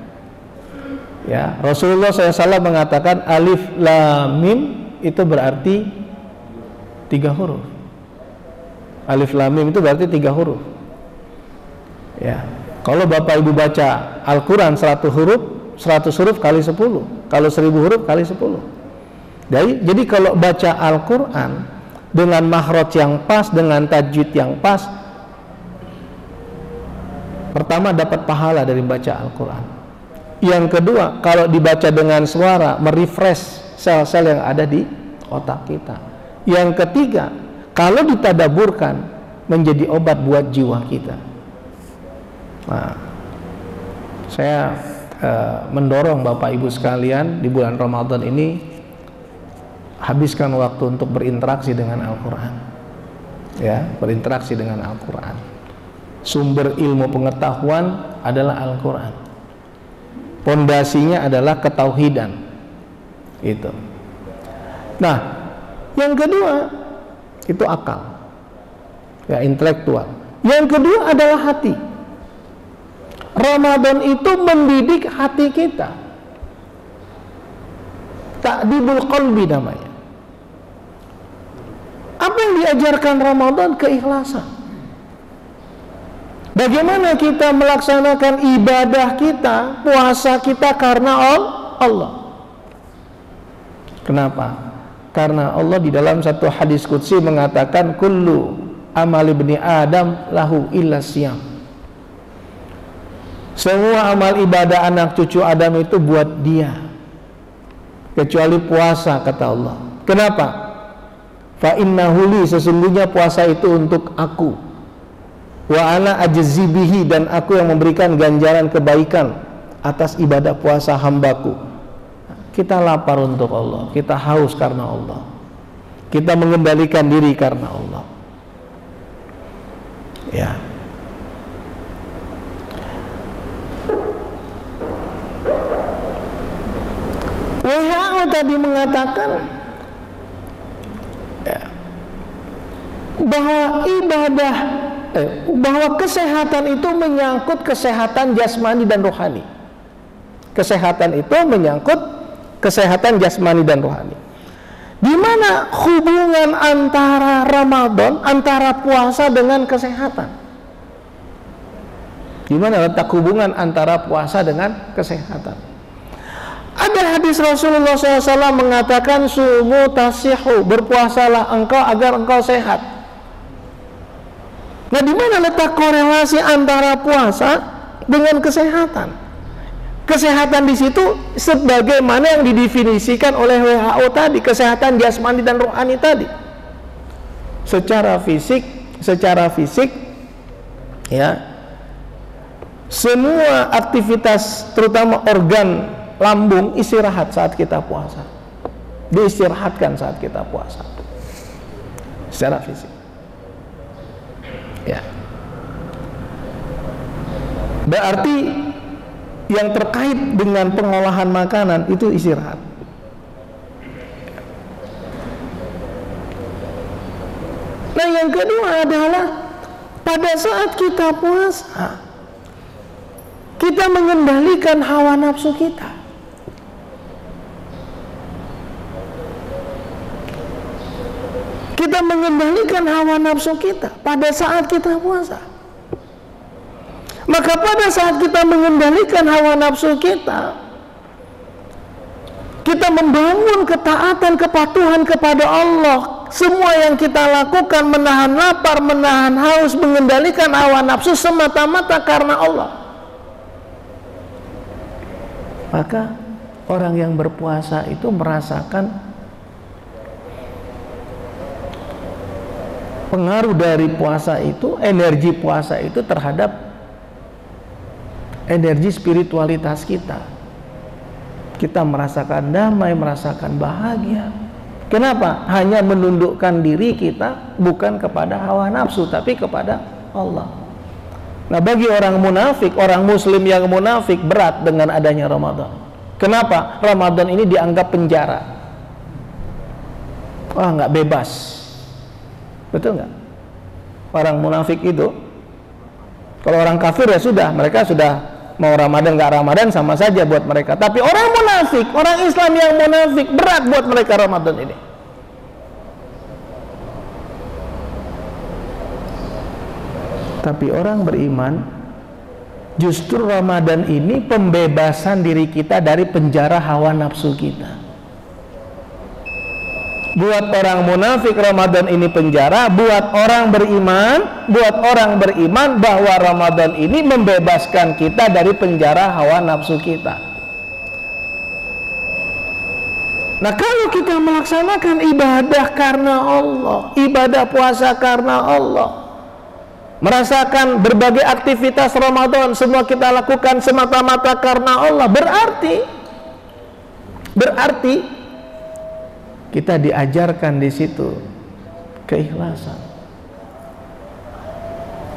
Ya, Rasulullah SAW mengatakan alif lam mim itu berarti 3 huruf. Alif lam mim itu berarti 3 huruf. Ya, kalau Bapak Ibu baca Al-Quran 100 huruf kali 10. Kalau 1000 huruf kali 10. Jadi kalau baca Al-Quran dengan makhraj yang pas, dengan tajwid yang pas, pertama dapat pahala dari baca Al-Quran. Yang kedua, kalau dibaca dengan suara, merefresh sel-sel yang ada di otak kita. Yang ketiga, kalau ditadaburkan, menjadi obat buat jiwa kita. Nah, saya mendorong Bapak Ibu sekalian di bulan Ramadan ini, habiskan waktu untuk berinteraksi dengan Al-Quran. Ya, berinteraksi dengan Al-Quran. Sumber ilmu pengetahuan adalah Al-Quran. Pondasinya adalah ketauhidan. Itu. Nah, yang kedua itu akal, ya, intelektual. Yang kedua adalah hati. Ramadan itu mendidik hati kita. Ta'dibul qalbi namanya. Apa yang diajarkan Ramadan? Keikhlasan. Bagaimana kita melaksanakan ibadah kita, puasa kita karena Allah. Kenapa? Karena Allah di dalam satu hadis qudsi mengatakan kullu amal ibni Adam lahu illa siyam. Semua amal ibadah anak cucu Adam itu buat dia, kecuali puasa, kata Allah. Kenapa? Fa innahu li, sesungguhnya puasa itu untuk aku. Wa ana ajzi bihi, dan aku yang memberikan ganjaran kebaikan atas ibadah puasa hambaku. kita lapar untuk Allah, kita haus karena Allah, kita mengembalikan diri karena Allah. Ya. WHO tadi mengatakan ya, bahwa kesehatan itu menyangkut kesehatan jasmani dan rohani. Kesehatan itu menyangkut kesehatan jasmani dan rohani. Di mana hubungan antara Ramadan, antara puasa dengan kesehatan? Di mana letak hubungan antara puasa dengan kesehatan? Ada hadis Rasulullah SAW mengatakan, sumu tasihu, berpuasalah engkau agar engkau sehat. Nah, di mana letak korelasi antara puasa dengan kesehatan? Kesehatan di situ sebagaimana yang didefinisikan oleh WHO tadi, kesehatan jasmani dan rohani tadi. Secara fisik ya, semua aktivitas terutama organ lambung istirahat saat kita puasa. Diistirahatkan saat kita puasa. Secara fisik. Ya. Berarti yang terkait dengan pengolahan makanan itu istirahat. Nah, yang kedua adalah pada saat kita puasa, kita mengendalikan hawa nafsu kita. Kita mengendalikan hawa nafsu kita pada saat kita puasa. Maka pada saat kita mengendalikan hawa nafsu kita, kita membangun ketaatan, kepatuhan kepada Allah. Semua yang kita lakukan, menahan lapar, menahan haus, mengendalikan hawa nafsu semata-mata karena Allah. Maka orang yang berpuasa itu merasakan pengaruh dari puasa itu, energi puasa itu terhadap energi spiritualitas kita. Kita merasakan damai, merasakan bahagia. Kenapa? Hanya menundukkan diri kita bukan kepada hawa nafsu, tapi kepada Allah. Nah, bagi orang munafik, orang muslim yang munafik berat dengan adanya Ramadan. Kenapa? Ramadan ini dianggap penjara. Wah, nggak bebas. Betul nggak? Orang munafik itu, kalau orang kafir ya sudah, mereka sudah mau Ramadan nggak Ramadan sama saja buat mereka. Tapi orang munafik, orang Islam yang munafik, berat buat mereka Ramadan ini. Tapi orang beriman, justru Ramadan ini pembebasan diri kita dari penjara hawa nafsu kita. Buat orang munafik Ramadan ini penjara, buat orang beriman bahwa Ramadan ini membebaskan kita dari penjara hawa nafsu kita. Nah, kalau kita melaksanakan ibadah karena Allah, ibadah puasa karena Allah, merasakan berbagai aktivitas Ramadan semua kita lakukan semata-mata karena Allah, berarti kita diajarkan di situ keikhlasan,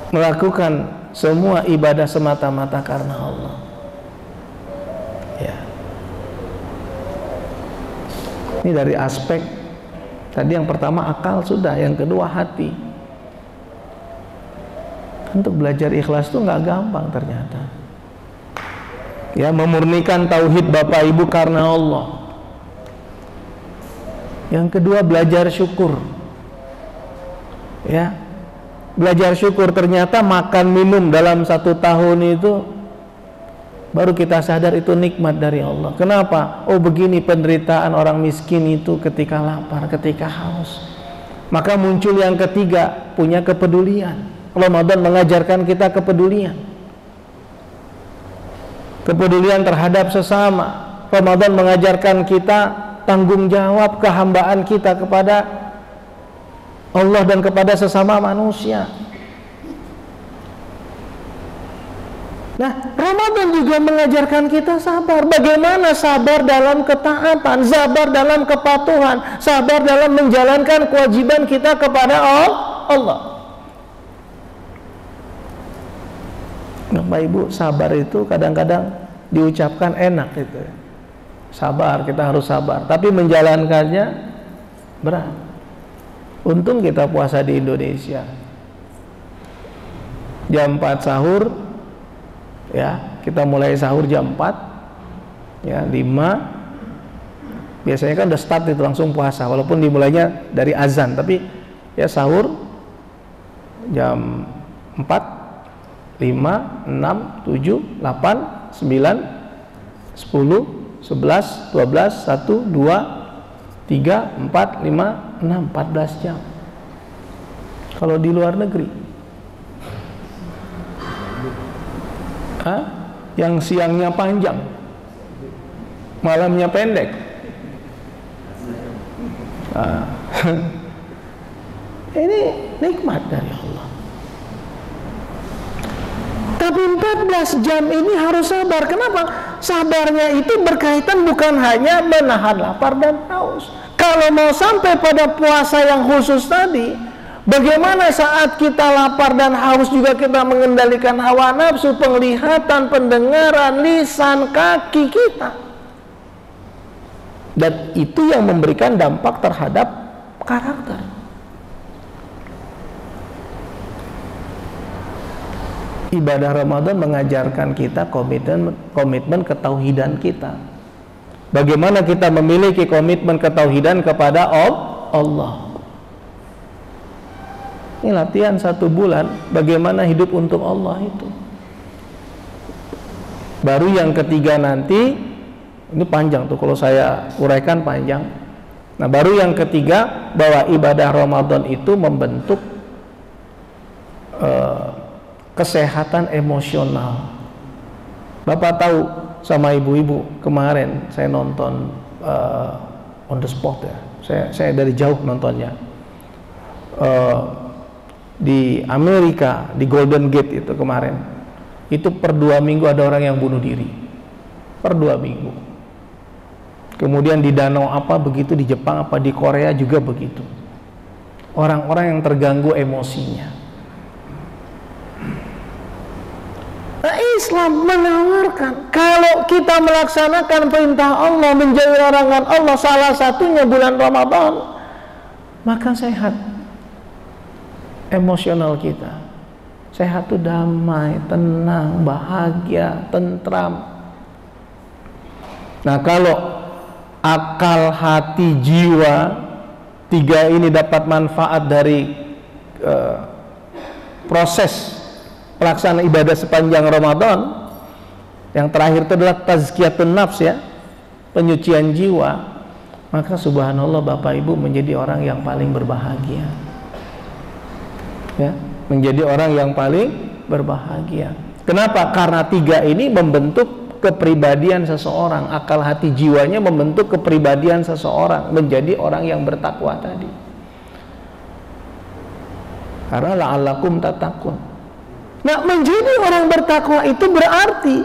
melakukan semua ibadah semata-mata karena Allah. Ya. Ini dari aspek tadi, yang pertama akal sudah, yang kedua hati. Untuk belajar ikhlas itu nggak gampang ternyata. Ya, memurnikan tauhid Bapak Ibu karena Allah. Yang kedua belajar syukur. Ya, belajar syukur, ternyata makan minum dalam 1 tahun itu baru kita sadar itu nikmat dari Allah. Kenapa? Oh, begini penderitaan orang miskin itu ketika lapar, ketika haus. Maka muncul yang ketiga, punya kepedulian. Ramadan mengajarkan kita kepedulian. Kepedulian terhadap sesama. Ramadan mengajarkan kita tanggung jawab kehambaan kita kepada Allah dan kepada sesama manusia. Nah, Ramadan juga mengajarkan kita sabar. Bagaimana sabar dalam ketaatan, sabar dalam kepatuhan, sabar dalam menjalankan kewajiban kita kepada Allah. Bapak Ibu, sabar itu kadang-kadang diucapkan enak gitu. Sabar, kita harus sabar. Tapi menjalankannya berat. Untung kita puasa di Indonesia. Jam 4 sahur, ya, kita mulai sahur jam 4, ya, 5 biasanya kan udah start itu langsung puasa, walaupun dimulainya dari azan, tapi ya sahur jam 4, 5, 6, 7, 8, 9, 10, 11, 12, 1, 2, 3, 4, 5, 6, 14 jam. Kalau di luar negeri, yang siangnya panjang, malamnya pendek. Ini nikmat dari Allah. Tapi 14 jam ini harus sabar. Kenapa? Sabarnya itu berkaitan bukan hanya menahan lapar dan haus. Kalau mau sampai pada puasa yang khusus tadi, bagaimana saat kita lapar dan haus juga kita mengendalikan hawa nafsu, penglihatan, pendengaran, lisan, kaki kita. Dan itu yang memberikan dampak terhadap karakter. Ibadah Ramadan mengajarkan kita komitmen ketauhidan kita. Bagaimana kita memiliki komitmen ketauhidan kepada Allah. Ini latihan 1 bulan, bagaimana hidup untuk Allah itu. Baru yang ketiga nanti, ini panjang tuh kalau saya uraikan panjang. Nah, baru yang ketiga, bahwa ibadah Ramadan itu membentuk kesehatan emosional. Bapak tahu sama ibu-ibu, kemarin saya nonton on the spot ya. Saya dari jauh nontonnya. Di Amerika, di Golden Gate itu kemarin, itu per 2 minggu ada orang yang bunuh diri, per 2 minggu. Kemudian di danau apa begitu, di Jepang apa di Korea juga begitu. Orang-orang yang terganggu emosinya. Nah, Islam menawarkan kalau kita melaksanakan perintah Allah, menjadi larangan Allah, salah satunya bulan Ramadan, maka sehat emosional kita. Sehat itu damai, tenang, bahagia, tentram. Nah, kalau akal, hati, jiwa, 3 ini dapat manfaat dari proses pelaksanaan ibadah sepanjang Ramadan. Yang terakhir itu adalah tazkiyatun nafs, ya, penyucian jiwa. Maka subhanallah Bapak Ibu menjadi orang yang paling berbahagia. Ya, menjadi orang yang paling berbahagia. Kenapa? Karena 3 ini membentuk kepribadian seseorang. Akal, hati, jiwanya membentuk kepribadian seseorang menjadi orang yang bertakwa tadi. Karena la'allakum tattaqun. Nah, menjadi orang bertakwa itu berarti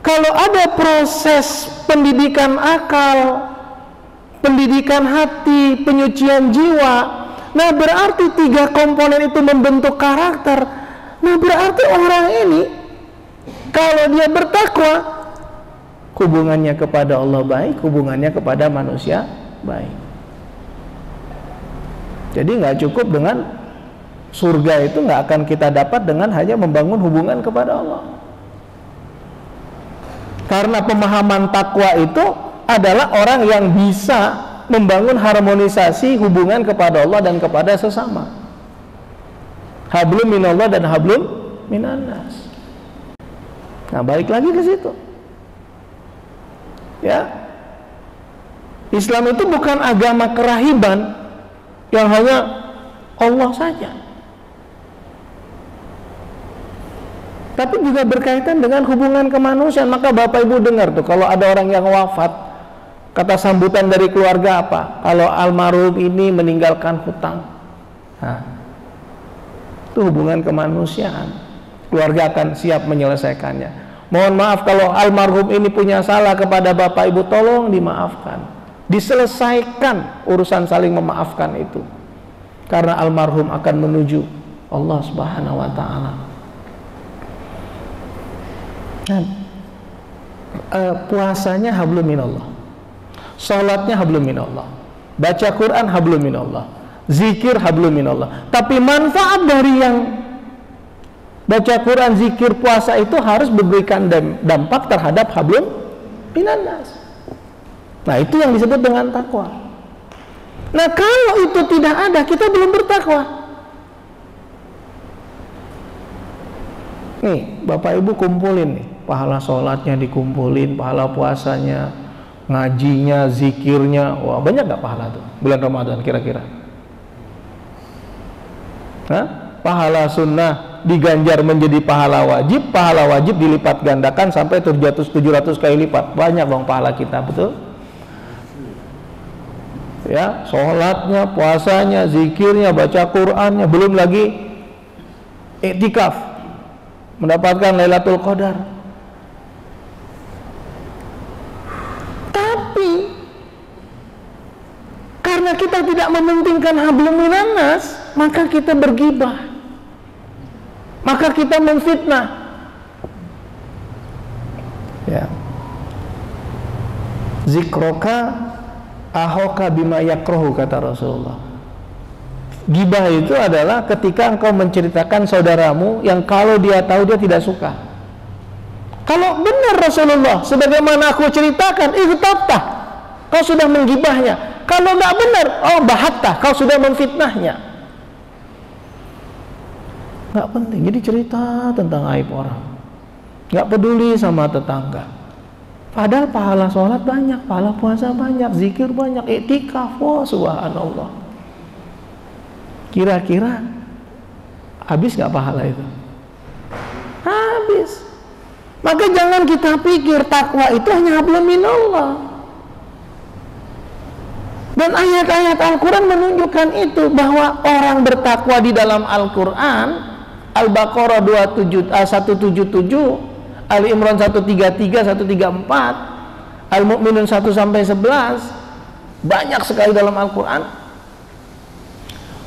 kalau ada proses pendidikan akal, pendidikan hati, penyucian jiwa, nah berarti 3 komponen itu membentuk karakter. Nah, berarti orang ini kalau dia bertakwa, hubungannya kepada Allah baik, hubungannya kepada manusia baik. Jadi nggak cukup dengan surga, itu nggak akan kita dapat dengan hanya membangun hubungan kepada Allah. Karena pemahaman takwa itu adalah orang yang bisa membangun harmonisasi hubungan kepada Allah dan kepada sesama. Hablum minallah dan hablum minannas. Nah, balik lagi ke situ. Ya. Islam itu bukan agama kerahiban yang hanya Allah saja. Tapi juga berkaitan dengan hubungan kemanusiaan. Maka Bapak Ibu dengar tuh, kalau ada orang yang wafat, kata sambutan dari keluarga apa? Kalau almarhum ini meninggalkan hutang. Nah, itu hubungan kemanusiaan. keluarga akan siap menyelesaikannya. Mohon maaf kalau almarhum ini punya salah kepada bapak ibu, tolong dimaafkan, diselesaikan urusan saling memaafkan itu, karena almarhum akan menuju Allah Subhanahu wa Ta'ala. Puasanya hablum minallah, sholatnya hablum minallah, baca Quran hablum minallah, zikir hablum minallah. Tapi manfaat dari yang baca Quran, zikir, puasa itu harus memberikan dampak terhadap hablum minannas. Nah, itu yang disebut dengan takwa. Nah, kalau itu tidak ada, kita belum bertakwa. Nih, Bapak Ibu kumpulin nih, pahala sholatnya dikumpulin, pahala puasanya, ngajinya, zikirnya. Wah, banyak gak pahala tuh bulan Ramadan kira-kira? Hah? Pahala sunnah diganjar menjadi pahala wajib dilipat gandakan sampai 700 kali lipat. Banyak dong pahala kita, betul? Ya, sholatnya, puasanya, zikirnya, baca Qur'annya, belum lagi iktikaf, mendapatkan Lailatul Qadar. Tapi karena kita tidak mementingkan hablum minannas, maka kita bergibah, maka kita memfitnah. Ya, zikroka ahoka bima yakrohu, kata Rasulullah. Gibah itu adalah ketika engkau menceritakan saudaramu yang kalau dia tahu dia tidak suka. Kalau benar Rasulullah sebagaimana aku ceritakan, ightabtah, kau sudah menggibahnya. Kalau nggak benar, oh bahattah, kau sudah memfitnahnya. Nggak penting, jadi cerita tentang aib orang, nggak peduli sama tetangga. Padahal pahala sholat banyak, pahala puasa banyak, zikir banyak, iktikaf, wah subhanallah. Kira-kira habis nggak pahala itu? Habis. Maka jangan kita pikir takwa itu hanya hablum minallah. Dan ayat-ayat Al-Quran menunjukkan itu, bahwa orang bertakwa di dalam Al-Quran, Al-Baqarah 177, Ali Imran 133, 134, Al-Mu'minun 1-11, banyak sekali dalam Al-Quran.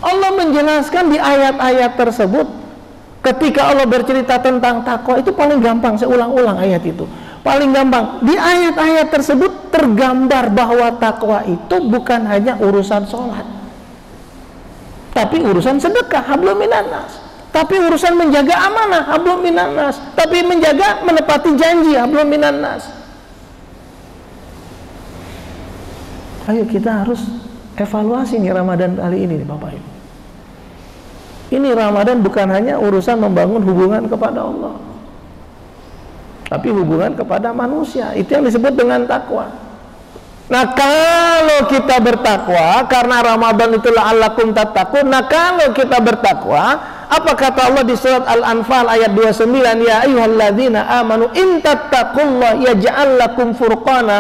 Allah menjelaskan di ayat-ayat tersebut, ketika Allah bercerita tentang takwa, itu paling gampang, saya ulang-ulang ayat itu. Paling gampang, di ayat-ayat tersebut tergambar bahwa takwa itu bukan hanya urusan sholat, tapi urusan sedekah, hablum minannas. Tapi urusan menjaga amanah, hablum minannas. Tapi menjaga, menepati janji, hablum minannas. Ayo kita harus evaluasi nih Ramadan kali ini nih Bapak Ibu. Ini Ramadan bukan hanya urusan membangun hubungan kepada Allah, tapi hubungan kepada manusia. Itu yang disebut dengan takwa. Nah, kalau kita bertakwa, karena Ramadan itu la'allakum tattaqun. Nah, kalau kita bertakwa, apa kata Allah di surat Al-Anfal ayat 29? Ya ayyuhalladzina amanu in tattaqullaha yaj'al lakum furqana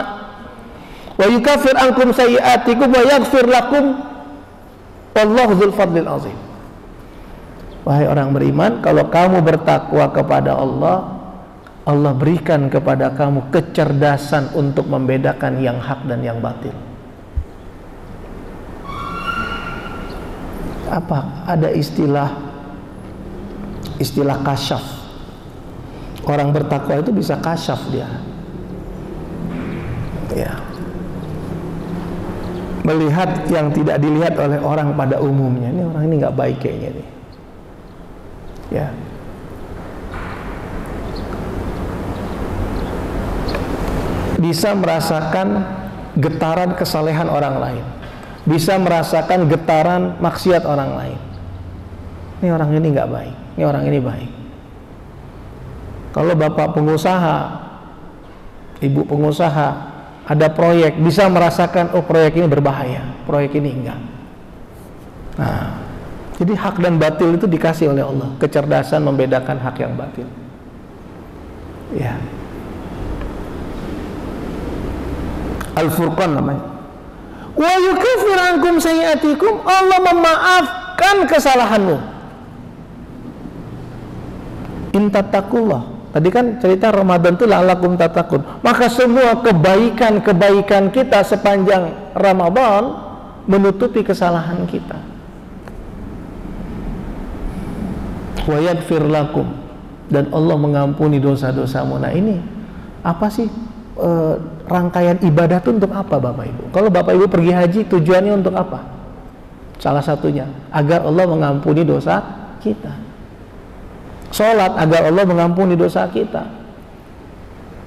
wa yukaffir ankum sayyi'atikum wa yaghfir lakum wallahu dzul fadlil azim. Wahai orang beriman, kalau kamu bertakwa kepada Allah, Allah berikan kepada kamu kecerdasan untuk membedakan yang hak dan yang batil. Apa? Ada istilah kasyaf. Orang bertakwa itu bisa kasyaf dia. Ya. Melihat yang tidak dilihat oleh orang pada umumnya. Ini orang ini nggak baik kayaknya nih. Ya. Bisa merasakan getaran kesalehan orang lain, bisa merasakan getaran maksiat orang lain. Ini orang ini nggak baik, ini orang ini baik. Kalau bapak pengusaha, ibu pengusaha, ada proyek, bisa merasakan, oh proyek ini berbahaya, proyek ini enggak. Nah, jadi hak dan batil itu dikasih oleh Allah, kecerdasan membedakan hak yang batil. Ya. Al-Furqan namanya. Wa yukaffir ankum sayyi'atikum, Allah memaafkan kesalahanmu. intattaqullah. Tadi kan cerita Ramadan itu la'allakum tattaqun. Maka semua kebaikan-kebaikan kita sepanjang Ramadan menutupi kesalahan kita. Wa yaghfir lakum, dan Allah mengampuni dosa-dosamu. Nah ini apa sih rangkaian ibadah itu untuk apa Bapak Ibu? Kalau Bapak Ibu pergi haji tujuannya untuk apa? Salah satunya agar Allah mengampuni dosa kita. Sholat agar Allah mengampuni dosa kita.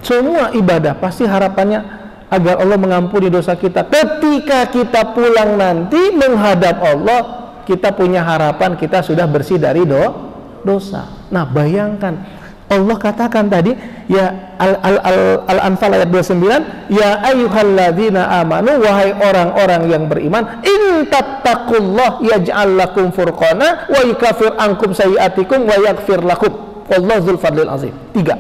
Semua ibadah pasti harapannya agar Allah mengampuni dosa kita. Ketika kita pulang nanti menghadap Allah, kita punya harapan kita sudah bersih dari dosa. Nah bayangkan, Allah katakan tadi, ya Al-Anfal ayat 29, ya ayyuhalladzina amanu, wahai orang-orang yang beriman, in tattaqullah yaj'al lakum furqana wa yukaffir ankum sayiatikum wa yaghfir lakum wallahu dzul fadlil azim. 3.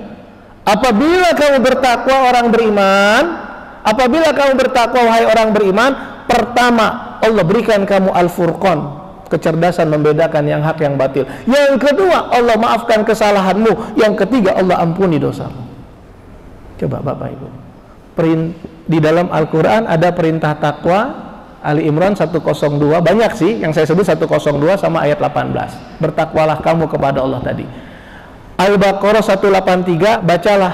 Apabila kamu bertakwa orang beriman, apabila kamu bertakwa wahai orang beriman, pertama Allah berikan kamu al-furqan, kecerdasan membedakan yang hak yang batil. Yang kedua, Allah maafkan kesalahanmu. Yang ketiga, Allah ampuni dosamu. Coba Bapak Ibu, di dalam Al-Quran ada perintah takwa. Ali Imran 102, banyak sih yang saya sebut 102 sama ayat 18. Bertakwalah kamu kepada Allah tadi. Al-Baqarah 183, bacalah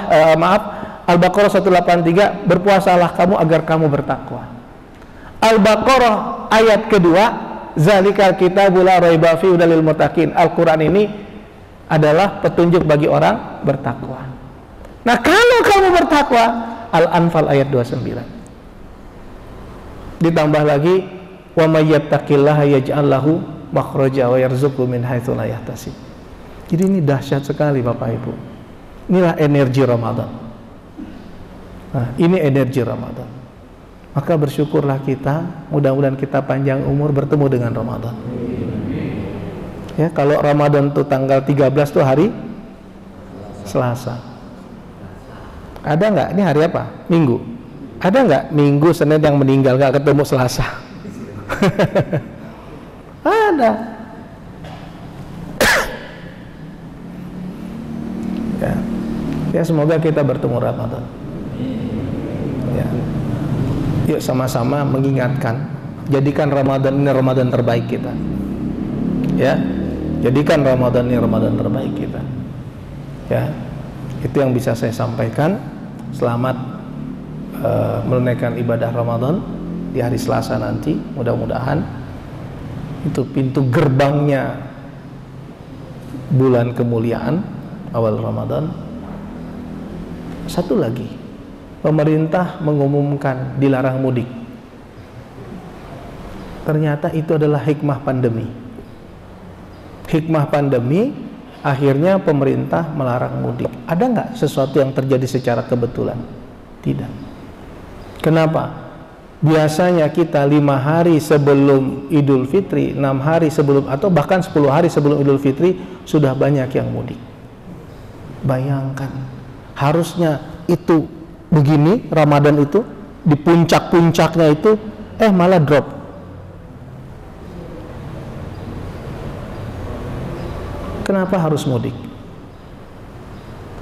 Al-Baqarah 183, berpuasalah kamu agar kamu bertakwa. Al-Baqarah ayat kedua, zalikal kitabul la raiba fihi hudal lil muttaqin. Al-Quran ini adalah petunjuk bagi orang bertakwa. Nah kalau kamu bertakwa, Al-Anfal ayat 29. Ditambah lagi, wa may yattaqillaha yaj'al lahu makhraja wa yarzuqhu min haitsu la yahtasib. Jadi ini dahsyat sekali Bapak Ibu. Inilah energi Ramadan. Nah, ini energi Ramadan. Maka bersyukurlah kita, mudah-mudahan kita panjang umur bertemu dengan Ramadan. Ya, kalau Ramadan itu tanggal 13 itu hari Selasa. Ada nggak? Ini hari apa? Minggu. Ada nggak Minggu, Senin yang meninggal nggak ketemu Selasa? Ada. Ya, semoga kita bertemu Ramadan. Ya. Yuk sama-sama mengingatkan, jadikan Ramadan ini Ramadan terbaik kita. Ya, jadikan Ramadan ini Ramadan terbaik kita. Ya, itu yang bisa saya sampaikan. Selamat menunaikan ibadah Ramadan di hari Selasa nanti. Mudah-mudahan itu pintu gerbangnya bulan kemuliaan awal Ramadan. Satu lagi, pemerintah mengumumkan dilarang mudik. Ternyata itu adalah hikmah pandemi. Hikmah pandemi, akhirnya pemerintah melarang mudik. Ada nggak sesuatu yang terjadi secara kebetulan? Tidak. Kenapa? Biasanya kita 5 hari sebelum Idul Fitri, 6 hari sebelum, atau bahkan 10 hari sebelum Idul Fitri sudah banyak yang mudik. Bayangkan, harusnya itu begini, Ramadan itu di puncak-puncaknya itu malah drop. Kenapa harus mudik?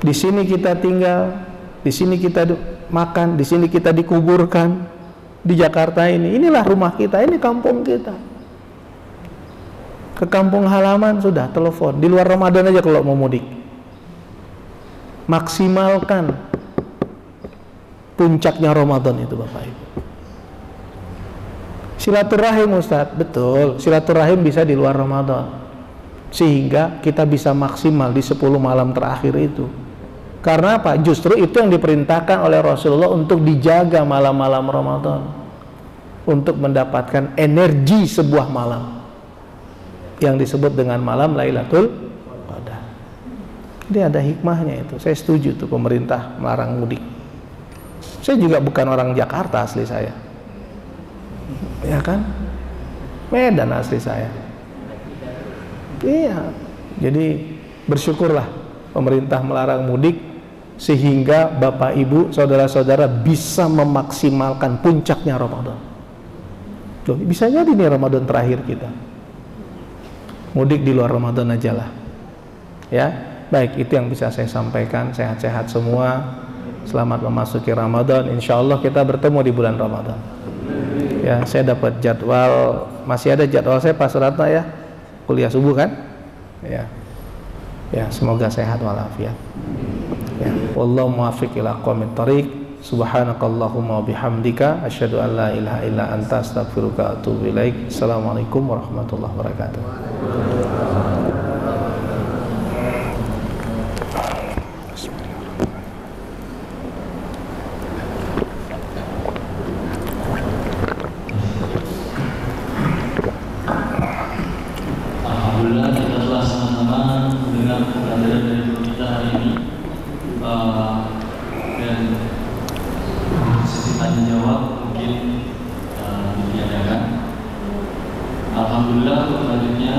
Di sini kita tinggal, di sini kita makan, di sini kita dikuburkan. Di Jakarta inilah rumah kita, ini kampung kita. Ke kampung halaman sudah telepon. Di luar Ramadan aja kalau mau mudik. Maksimalkan puncaknya Ramadan itu Bapak Ibu. Silaturahim Ustaz, betul. Silaturahim bisa di luar Ramadan, sehingga kita bisa maksimal di 10 malam terakhir itu. Karena apa? Justru itu yang diperintahkan oleh Rasulullah untuk dijaga malam-malam Ramadan, untuk mendapatkan energi sebuah malam yang disebut dengan malam Lailatul Qadar. Jadi ada hikmahnya itu. Saya setuju tuh pemerintah melarang mudik. Saya juga bukan orang Jakarta asli saya, ya kan? Medan asli saya. Iya. Jadi bersyukurlah pemerintah melarang mudik, sehingga Bapak Ibu, saudara-saudara bisa memaksimalkan puncaknya Ramadan. Loh, bisa jadi nih Ramadan terakhir kita. Mudik di luar Ramadan aja lah. Ya, Baik, itu yang bisa saya sampaikan. Sehat-sehat semua. Selamat memasuki Ramadan. Insya Allah kita bertemu di bulan Ramadan. Ya, saya dapat jadwal, masih ada jadwal saya Pak Suratna ya, kuliah subuh kan? Ya, ya semoga sehat walafiat. Ya, wallahu muwaffiq ila aqwamit thoriq. Subhanakallahumma wa bihamdika asyhadu an la ilaha illa anta astaghfiruka wa atubu ilaik. Assalamualaikum warahmatullahi wabarakatuh. Alhamdulillah kita telah sama-sama mendengar pembelajaran dari guru kita hari ini, dan sesi tanya jawab mungkin ditiadakan. Alhamdulillah untuk selanjutnya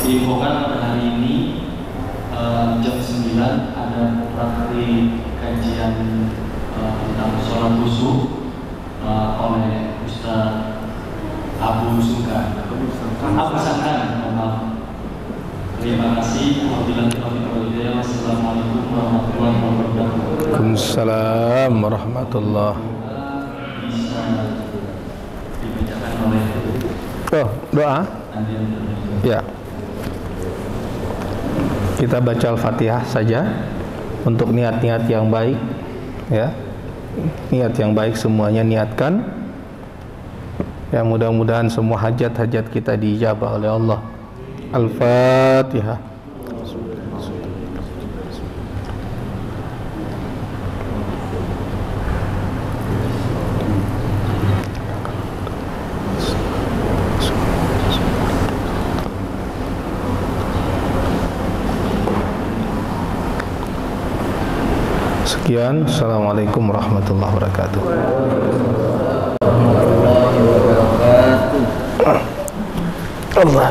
diinfokan pada hari ini jam 9 ada praktik kajian tentang sholat khusyuk oleh Ustaz Abu Sangkan. Terima kasih. Wassalamualaikum warahmatullahi wabarakatuh. Waalaikumsalam warahmatullahi. Bisa dibacakan oleh doa. Ya. Kita baca Al-Fatihah saja untuk niat-niat yang baik, ya. Niat yang baik semuanya niatkan. Ya, mudah-mudahan semua hajat-hajat kita diijabah oleh Allah. Al-Fatihah. Sekian. Assalamualaikum warahmatullahi wabarakatuh. Allah